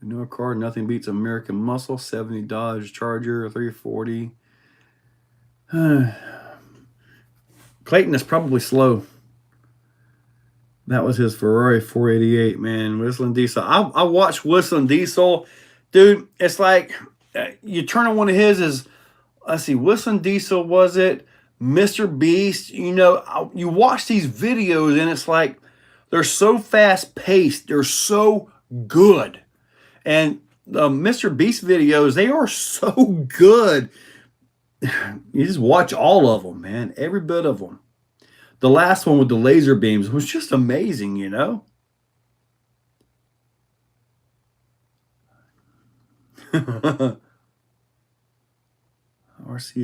Newer car, nothing beats American Muscle, 70 Dodge Charger, 340. Clayton is probably slow. That was his Ferrari 488, man. Whistling Diesel. I watched Whistling Diesel. Dude, it's like you turn on one of his, let's see, Whistling Diesel, was it? Mr. Beast. You know, you watch these videos and it's like they're so fast paced. They're so good. And the Mr. Beast videos, they are so good. You just watch all of them, man. Every bit of them. The last one with the laser beams was just amazing, you know? RC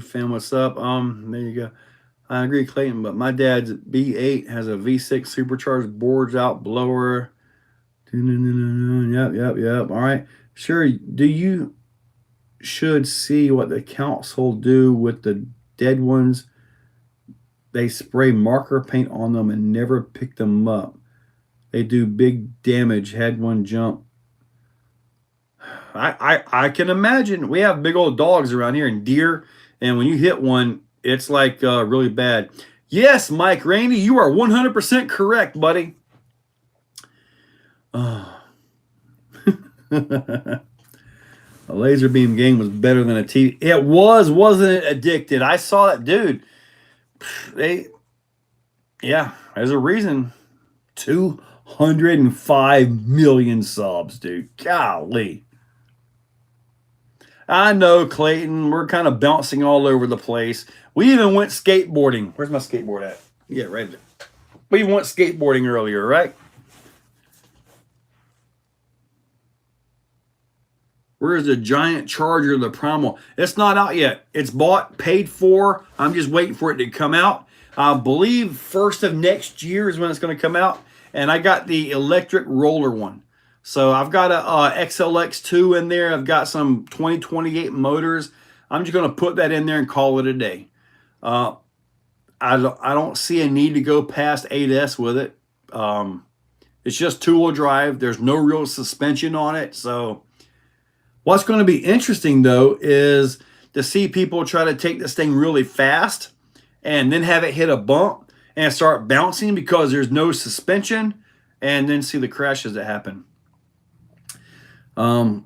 fan, what's up? There you go. I agree, Clayton, but my dad's B8 has a V6 supercharged boards out blower. Yep. All right. Sure. Do you should see what the council do with the dead ones? They spray marker paint on them and never pick them up. They do big damage. Had one jump. I can imagine. We have big old dogs around here and deer, and when you hit one, it's like really bad. Yes, Mike Rainey, you are 100% correct, buddy. A laser beam game was better than a TV. It was, wasn't it? Addicted. I saw that, dude. Yeah, there's a reason. 205 million subs, dude. Golly. I know, Clayton. We're kind of bouncing all over the place. We even went skateboarding. Where's my skateboard at? Yeah, right there. We went skateboarding earlier, right? Where's the giant Charger, the Primal? It's not out yet. It's bought, paid for. I'm just waiting for it to come out. I believe first of next year is when it's going to come out. And I got the electric roller one. So I've got a XLX2 in there. I've got some 2028 motors. I'm just going to put that in there and call it a day. I don't see a need to go past 8S with it. It's just two-wheel drive. There's no real suspension on it. So what's going to be interesting, though, is to see people try to take this thing really fast and then have it hit a bump and start bouncing because there's no suspension, and then see the crashes that happen. It'll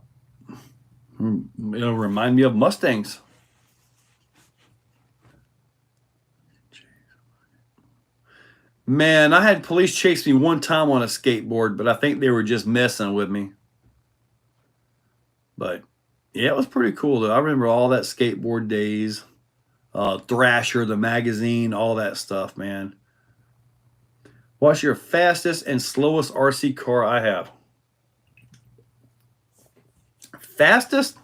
remind me of Mustangs. Man, I had police chase me one time on a skateboard, but I think they were just messing with me. But yeah, it was pretty cool though. I remember all that skateboard days. Thrasher, the magazine, all that stuff, man. What's your fastest and slowest RC car I have? Fastest?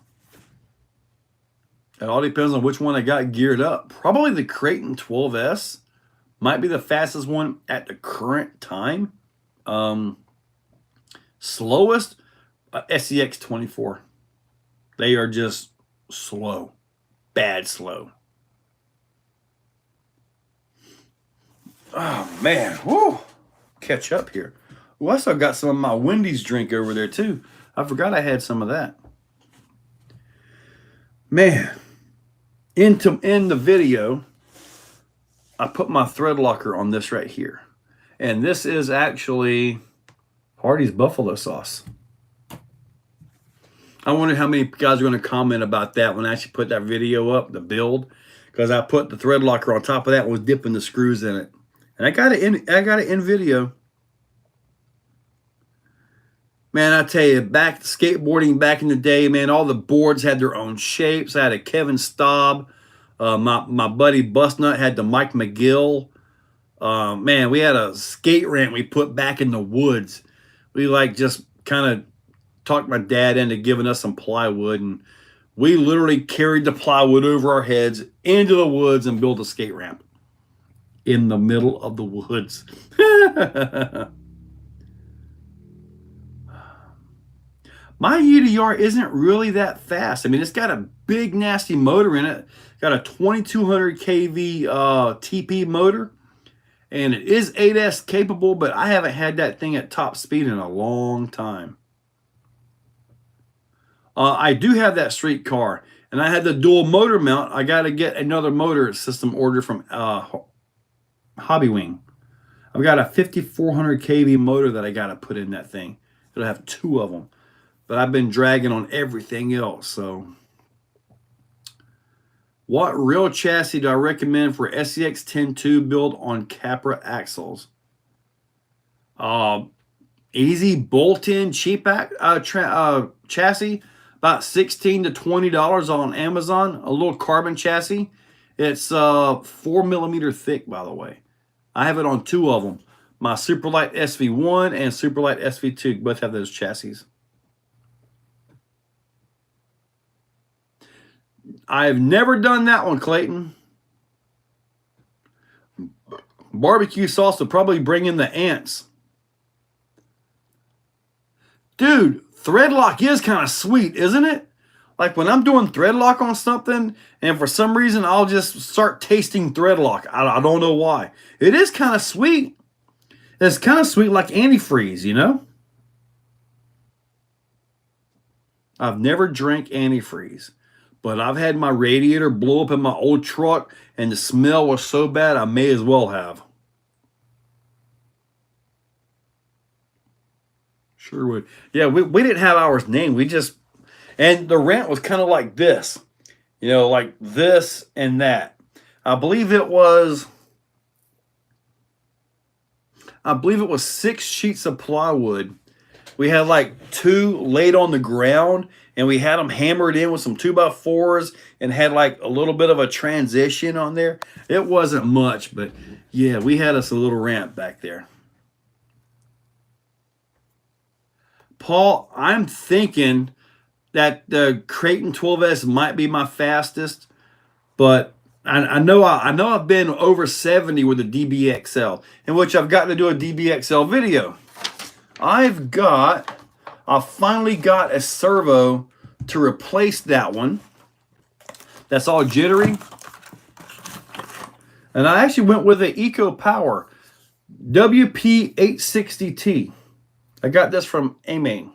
It all depends on which one I got geared up. Probably the Creighton 12S. Might be the fastest one at the current time. Slowest, SCX 24. They are just slow. Bad slow. Oh, man. Woo. Catch up here. Well, I still got some of my Wendy's drink over there too. I forgot I had some of that. Man, in the video, I put my thread locker on this right here. And this is actually Hardee's buffalo sauce. I wonder how many guys are going to comment about that when I actually put that video up, the build, because I put the thread locker on top of that and was dipping the screws in it. And I got it in video. Man, I tell you, back skateboarding back in the day, man, all the boards had their own shapes. I had a Kevin Staub. My buddy Bustnut had the Mike McGill. Man, we had a skate ramp we put back in the woods. We like just kind of talked my dad into giving us some plywood, and we literally carried the plywood over our heads into the woods and built a skate ramp in the middle of the woods. My UDR isn't really that fast. I mean, it's got a big, nasty motor in it. Got a 2200 kV TP motor, and it is 8S capable, but I haven't had that thing at top speed in a long time. I do have that street car, and I had the dual motor mount. I got to get another motor system order from Hobby Wing. I've got a 5400 kV motor that I got to put in that thing. It'll have 2 of them. But I've been dragging on everything else. So, what real chassis do I recommend for SCX 10.2 build on Capra axles? Easy bolt-in cheap chassis, about $16 to $20 on Amazon. A little carbon chassis. It's 4mm thick, by the way. I have it on 2 of them. My Superlight SV1 and Superlight SV2 both have those chassis. I've never done that one, Clayton. Barbecue sauce will probably bring in the ants. Dude, thread lock is kind of sweet, isn't it? Like when I'm doing thread lock on something, and for some reason I'll just start tasting thread lock. I don't know why. It is kind of sweet. It's kind of sweet like antifreeze, you know? I've never drank antifreeze. But I've had my radiator blow up in my old truck, and the smell was so bad I may as well have. Sure would. Yeah, we didn't have ours named. We just, and the rent was kind of like this. You know, like this and that. I believe it was 6 sheets of plywood. We had like 2 laid on the ground, and we had them hammered in with some 2x4s and had like a little bit of a transition on there. It wasn't much, but yeah, we had us a little ramp back there. Paul, I'm thinking that the Creighton 12S might be my fastest, but I know I've been over 70 with the DBXL, in which I've got to do a DBXL video. I finally got a servo to replace that one. That's all jittery. And I actually went with the Eco Power WP860T. I got this from A-Main.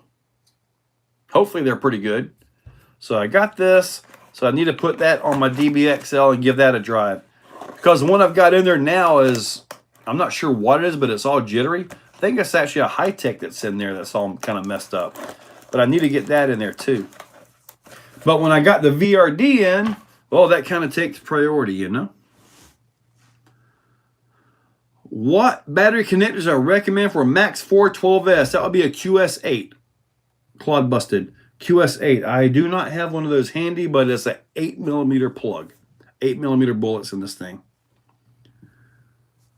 Hopefully they're pretty good. So I got this. So I need to put that on my DBXL and give that a drive. Because the one I've got in there now is, I'm not sure what it is, but it's all jittery. I think it's actually a high-tech that's in there that's all kind of messed up. But I need to get that in there too. But when I got the VRD in, well, that kind of takes priority, you know? What battery connectors I recommend for a Max 4 12S? That would be a QS8. Clod busted. QS8. I do not have one of those handy, but it's an 8mm plug. 8mm bullets in this thing.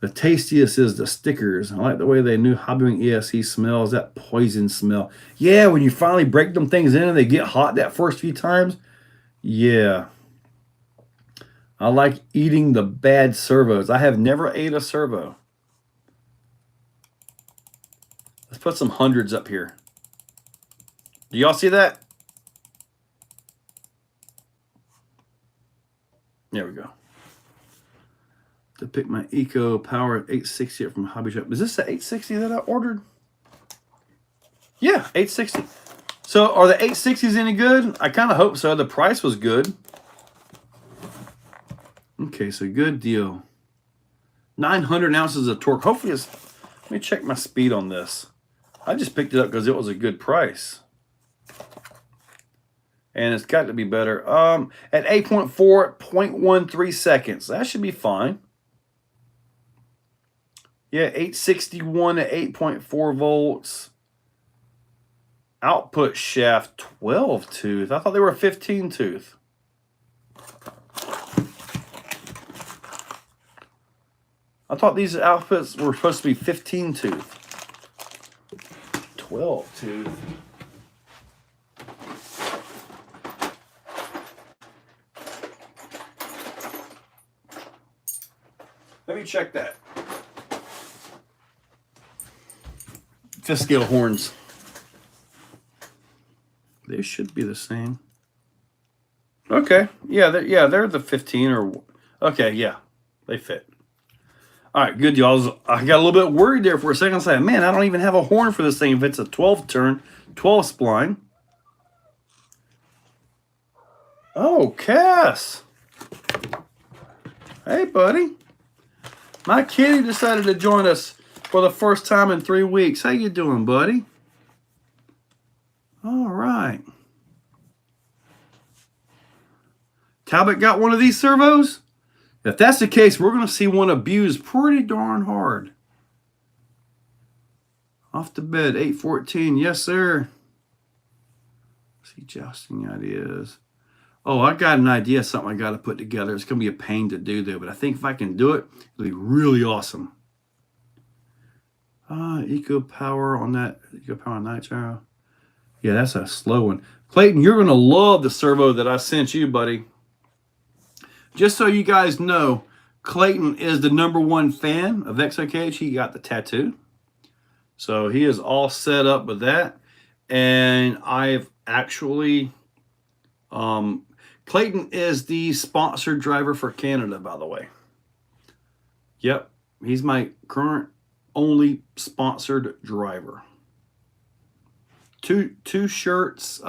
The tastiest is the stickers. I like the way they knew Hobby ESC smells. That poison smell. Yeah, when you finally break them things in and they get hot that first few times. Yeah. I like eating the bad servos. I have never ate a servo. Let's put some hundreds up here. Do y'all see that? There we go. To pick my Eco Power 860 up from Hobby Shop. Is this the 860 that I ordered? Yeah, 860. So are the 860s any good? I kind of hope so. The price was good. Okay, so good deal. 900 ounces of torque. Hopefully it's... Let me check my speed on this. I just picked it up because it was a good price. And it's got to be better. At 8.4, 0.13 seconds. That should be fine. Yeah, 861 at 8.4 volts. Output shaft 12 tooth. I thought they were 15 tooth. I thought these outputs were supposed to be 15 tooth. 12 tooth. Let me check that. Fifth scale horns. They should be the same. Okay. Yeah, they're the 15 or... Okay, yeah. They fit. All right, good, y'all. I got a little bit worried there for a second. I said, man, I don't even have a horn for this thing if it's a 12 turn, 12 spline. Oh, Cass. Hey, buddy. My kitty decided to join us for the first time in 3 weeks. How you doing, buddy? All right. Talbot got one of these servos? If that's the case, we're going to see one abused pretty darn hard. Off the bed, 814. Yes, sir. See, jousting ideas. Oh, I got an idea, something I got to put together. It's going to be a pain to do, though, but I think if I can do it, it'll be really awesome. Eco Power on that. Eco Power Nitro. Yeah, that's a slow one. Clayton, you're going to love the servo that I sent you, buddy. Just so you guys know, Clayton is the #1 fan of Exocaged. He got the tattoo. So he is all set up with that. And I've actually... Clayton is the sponsored driver for Canada, by the way. Yep. He's my current only sponsored driver. Two shirts. He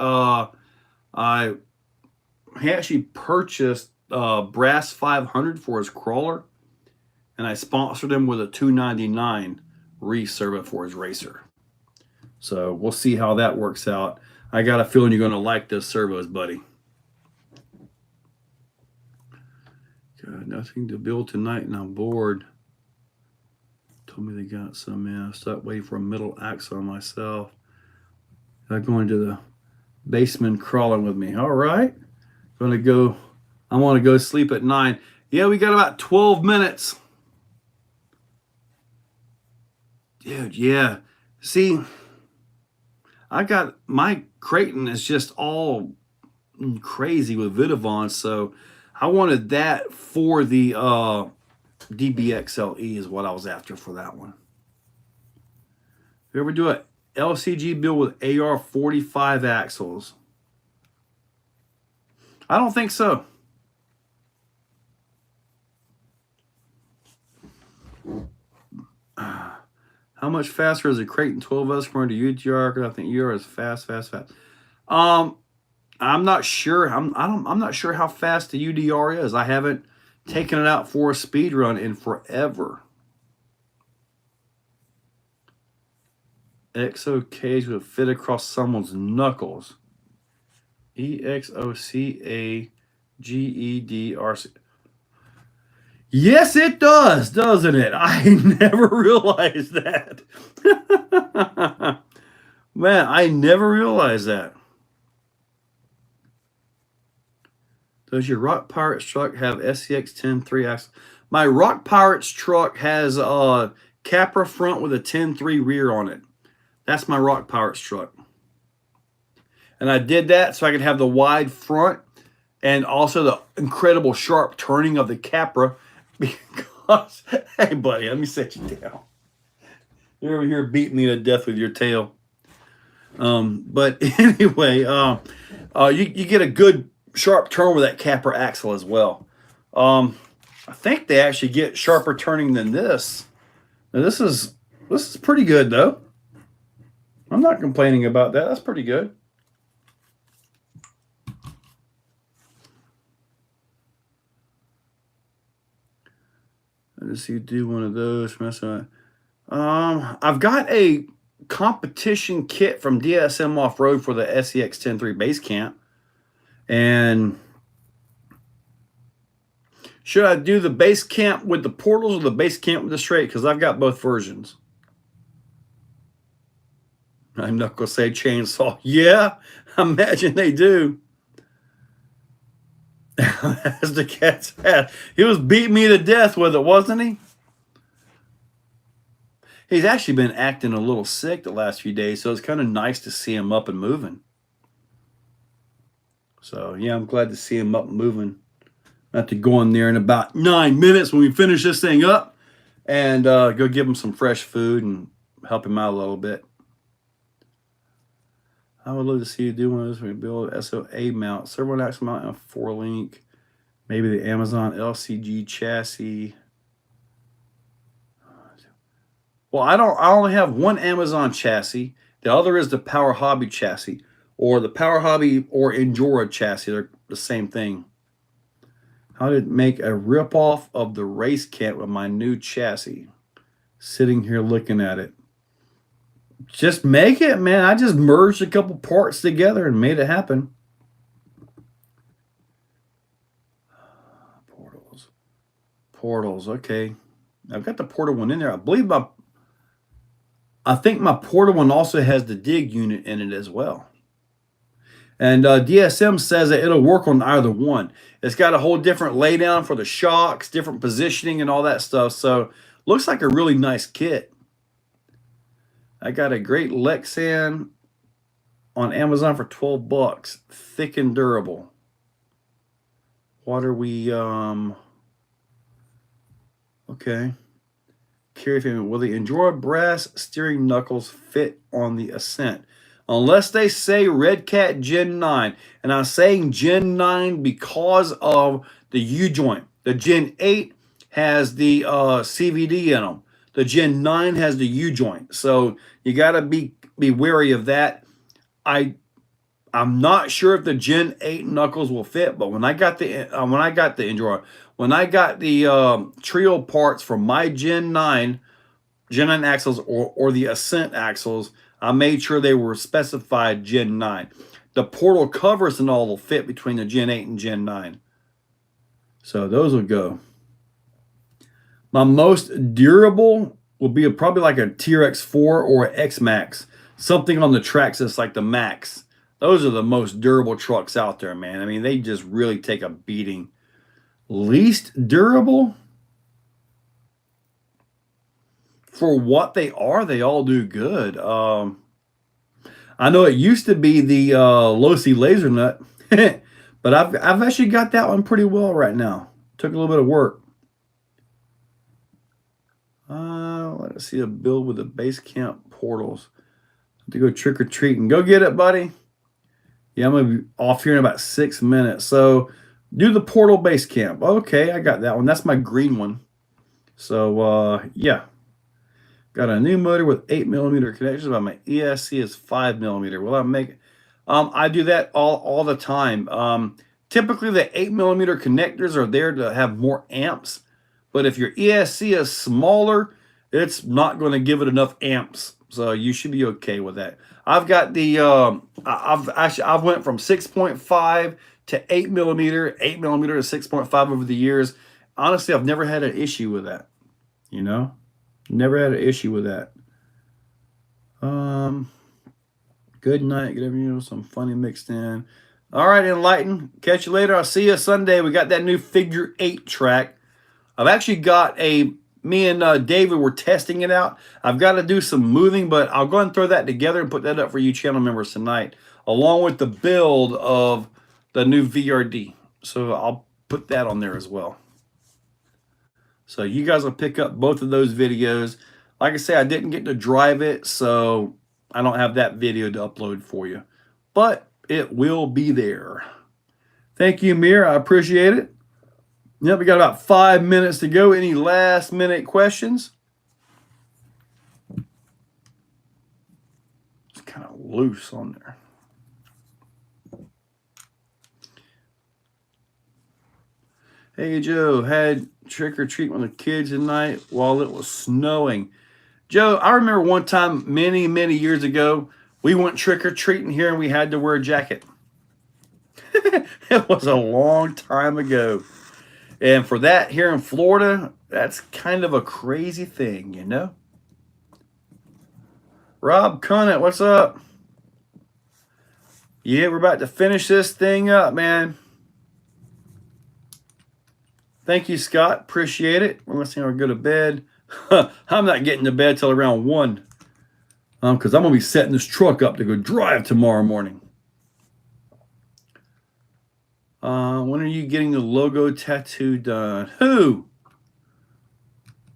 actually purchased Brass 500 for his crawler, and I sponsored him with a $2.99 reserve for his racer. So we'll see how that works out. I got a feeling you're going to like this servos, buddy. Got nothing to build tonight, and I'm bored. Told me they got some in. I stopped waiting for a middle axle myself. They're going to the basement crawling with me. All right. Going to go. I want to go sleep at 9. Yeah, we got about 12 minutes. Dude, yeah. See, I got my Creighton is just all crazy with Vidavon, so I wanted that for the DBXLE is what I was after for that one. If you ever do a LCG build with AR45 axles? I don't think so. How much faster is a Creighton 12S compared to UTR? I think UTR is fast. I'm not sure. I'm not sure how fast the UDR is. I haven't taken it out for a speed run in forever. Exocaged would fit across someone's knuckles. EXOCAGEDRC. Yes, it does, doesn't it? I never realized that. Man, I never realized that. Does your Rock Pirates truck have SCX 10.3 axle? My Rock Pirates truck has a Capra front with a 10.3 rear on it. That's my Rock Pirates truck. And I did that so I could have the wide front and also the incredible sharp turning of the Capra. Because, hey, buddy, let me set you down. You're over here beating me to death with your tail. But anyway, you get a good sharp turn with that Capra axle as well. I think they actually get sharper turning than this. Now this is pretty good though. I'm not complaining about that. That's pretty good. Let's see, do one of those. I've got a competition kit from DSM Off-Road for the SEX 10.3 base camp. And should I do the base camp with the portals or the base camp with the straight? Because I've got both versions. I'm not going to say chainsaw. Yeah, I imagine they do. As the cat's hat. He was beating me to death with it, wasn't he? He's actually been acting a little sick the last few days, so it's kind of nice to see him up and moving. So, yeah, I'm glad to see him up and moving. I have to go in there in about 9 minutes when we finish this thing up and go give him some fresh food and help him out a little bit. I would love to see you do one of those when we build SOA mount, servo axle mount, and a 4-link. Maybe the Amazon LCG chassis. Well, I only have one Amazon chassis. The other is the Power Hobby chassis, or the Power Hobby or Endura chassis. They're the same thing. How to make a ripoff of the race kit with my new chassis. Sitting here looking at it. Just make it, man. I just merged a couple parts together and made it happen. Portals, okay. I've got the portal one in there. I think my portal one also has the dig unit in it as well. And DSM says that it'll work on either one. It's got a whole different laydown for the shocks, different positioning, and all that stuff. So looks like a really nice kit. I got a great Lexan on Amazon for 12 bucks. Thick and durable. What are we, okay. Carry family. Will the Endura brass steering knuckles fit on the Ascent? Unless they say Red Cat Gen 9. And I'm saying Gen 9 because of the U-joint. The Gen 8 has the CVD in them. The Gen 9 has the U-joint. So you got to be wary of that. I'm not sure if the Gen 8 knuckles will fit, but when I got the Endura, when I got the trio parts for my Gen 9 axles or the Ascent axles, I made sure they were specified Gen 9. The portal covers and all will fit between the Gen 8 and Gen 9. So those will go. My most durable will be probably like a TRX4 or X-Max. Something on the tracks that's like the Max. Those are the most durable trucks out there, man. I mean, they just really take a beating. Least durable? For what they are, they all do good. I know it used to be the Losi Laser Nut, but I've actually got that one pretty well right now. Took a little bit of work. Let's see a build with the base camp portals. To go trick or treating. Go get it, buddy. Yeah, I'm gonna be off here in about 6 minutes. So do the portal base camp. Okay, I got that one. That's my green one. So yeah. Got a new motor with 8mm connections, but my ESC is 5mm. Will I make it? I do that all the time. Typically, the 8mm connectors are there to have more amps, but if your ESC is smaller, it's not going to give it enough amps. So you should be okay with that. I've got the I've went from 6.5 to 8mm, 8mm to 6.5 over the years. Honestly, I've never had an issue with that. You know. Never had an issue with that. Good night. Good evening. Some funny mixed in. All right, Enlighten. Catch you later. I'll see you Sunday. We got that new figure 8 track. I've actually got me and David were testing it out. I've got to do some moving, but I'll go and throw that together and put that up for you channel members tonight, along with the build of the new VRD. So I'll put that on there as well. So you guys will pick up both of those videos. Like I say, I didn't get to drive it, so I don't have that video to upload for you. But it will be there. Thank you, Amir. I appreciate it. Yep, we got about 5 minutes to go. Any last minute questions? kind of loose on there. Hey, Joe, had trick-or-treat with the kids tonight while it was snowing. Joe, I remember one time many, many years ago, we went trick-or-treating here and we had to wear a jacket. It was a long time ago. And for that here in Florida, that's kind of a crazy thing, you know? Rob Cunnett, what's up? Yeah, we're about to finish this thing up, man. Thank you, Scott. Appreciate it. We're listening to go to bed. I'm not getting to bed till around 1. Because I'm going to be setting this truck up to go drive tomorrow morning. When are you getting the logo tattoo done? Who?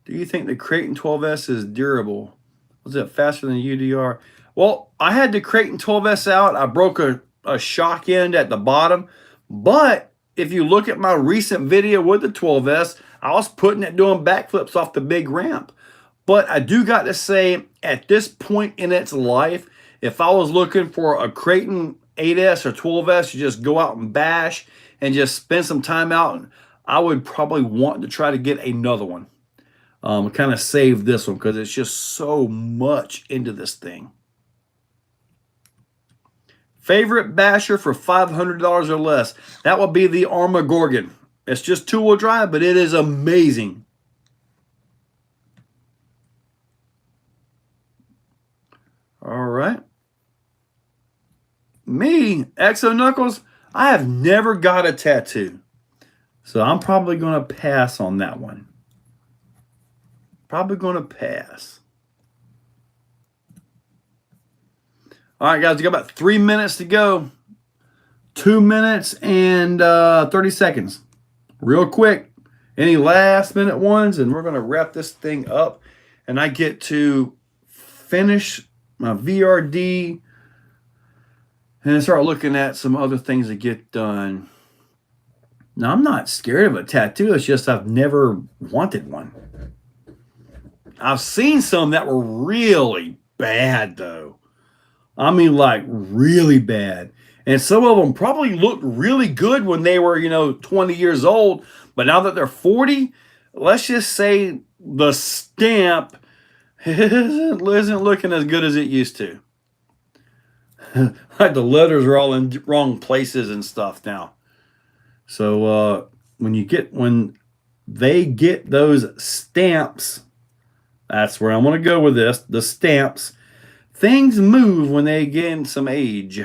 Do you think the Creighton 12S is durable? Was it faster than UDR? Well, I had the Creighton 12S out. I broke a shock end at the bottom. But if you look at my recent video with the 12S, I was putting it doing backflips off the big ramp. But I do got to say, at this point in its life, if I was looking for a Creighton 8S or 12S to just go out and bash and just spend some time out, I would probably want to try to get another one. Kind of save this one because it's just so much into this thing. Favorite basher for $500 or less? That would be the Armagorgon. It's just two-wheel drive, but it is amazing. All right. Me, Exo Knuckles, I have never got a tattoo. So I'm probably going to pass on that one. Probably going to pass. All right, guys, we got about 3 minutes to go. 2 minutes and 30 seconds. Real quick. Any last minute ones? And we're going to wrap this thing up. And I get to finish my VRD and start looking at some other things to get done. Now, I'm not scared of a tattoo. It's just I've never wanted one. I've seen some that were really bad, though. I mean, like, really bad. And some of them probably looked really good when they were, 20 years old. But now that they're 40, let's just say the stamp isn't looking as good as it used to. Like the letters are all in wrong places and stuff now. So when they get those stamps, that's where I'm going to go with this. The stamps. Things move when they gain some age.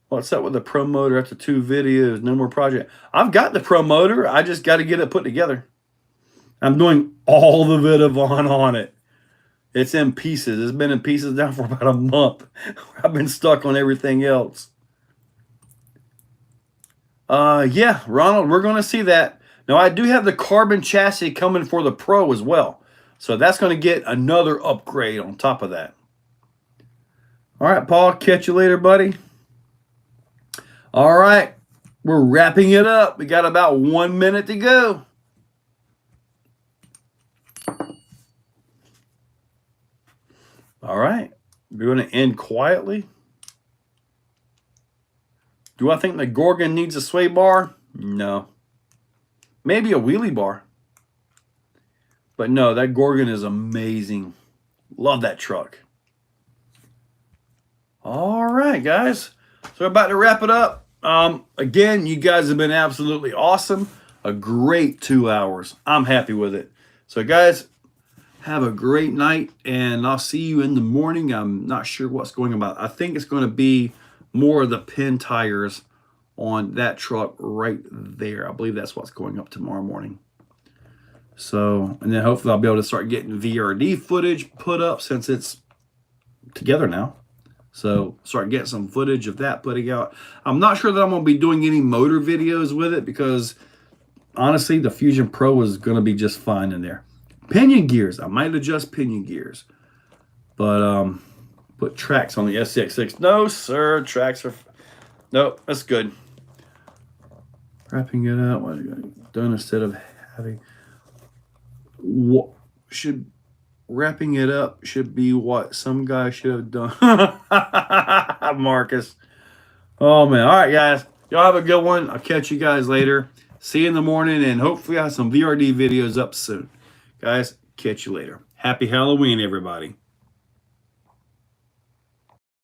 What's up with the Pro Motor after 2 videos? No more project. I've got the Pro Motor. I just got to get it put together. I'm doing all the Vidavon on it. It's in pieces. It's been in pieces now for about a month. I've been stuck on everything else. Yeah, Ronald, we're going to see that. Now, I do have the carbon chassis coming for the Pro as well. So that's going to get another upgrade on top of that. All right, Paul, catch you later, buddy. All right, we're wrapping it up. We got about 1 minute to go. All right, we're going to end quietly. Do I think the Gorgon needs a sway bar? No. Maybe a wheelie bar. But no, that Gorgon is amazing. Love that truck. All right, guys. So we're about to wrap it up. Again, you guys have been absolutely awesome. A great 2 hours. I'm happy with it. So, guys, have a great night, and I'll see you in the morning. I'm not sure what's going on. I think it's going to be more of the pin tires on that truck right there. I believe that's what's going up tomorrow morning. So, and then hopefully I'll be able to start getting VRD footage put up since it's together now. So, start getting some footage of that putting out. I'm not sure that I'm going to be doing any motor videos with it because, honestly, the Fusion Pro is going to be just fine in there. Pinion gears. I might adjust pinion gears. But, put tracks on the SCX6. No, sir. Tracks are... Nope, that's good. Wrapping it up. What are you done instead of having... What should wrapping it up should be what some guy should have done. Marcus. Oh, man. All right, guys. Y'all have a good one. I'll catch you guys later. See you in the morning, and hopefully I have some VRD videos up soon. Guys, catch you later. Happy Halloween, everybody.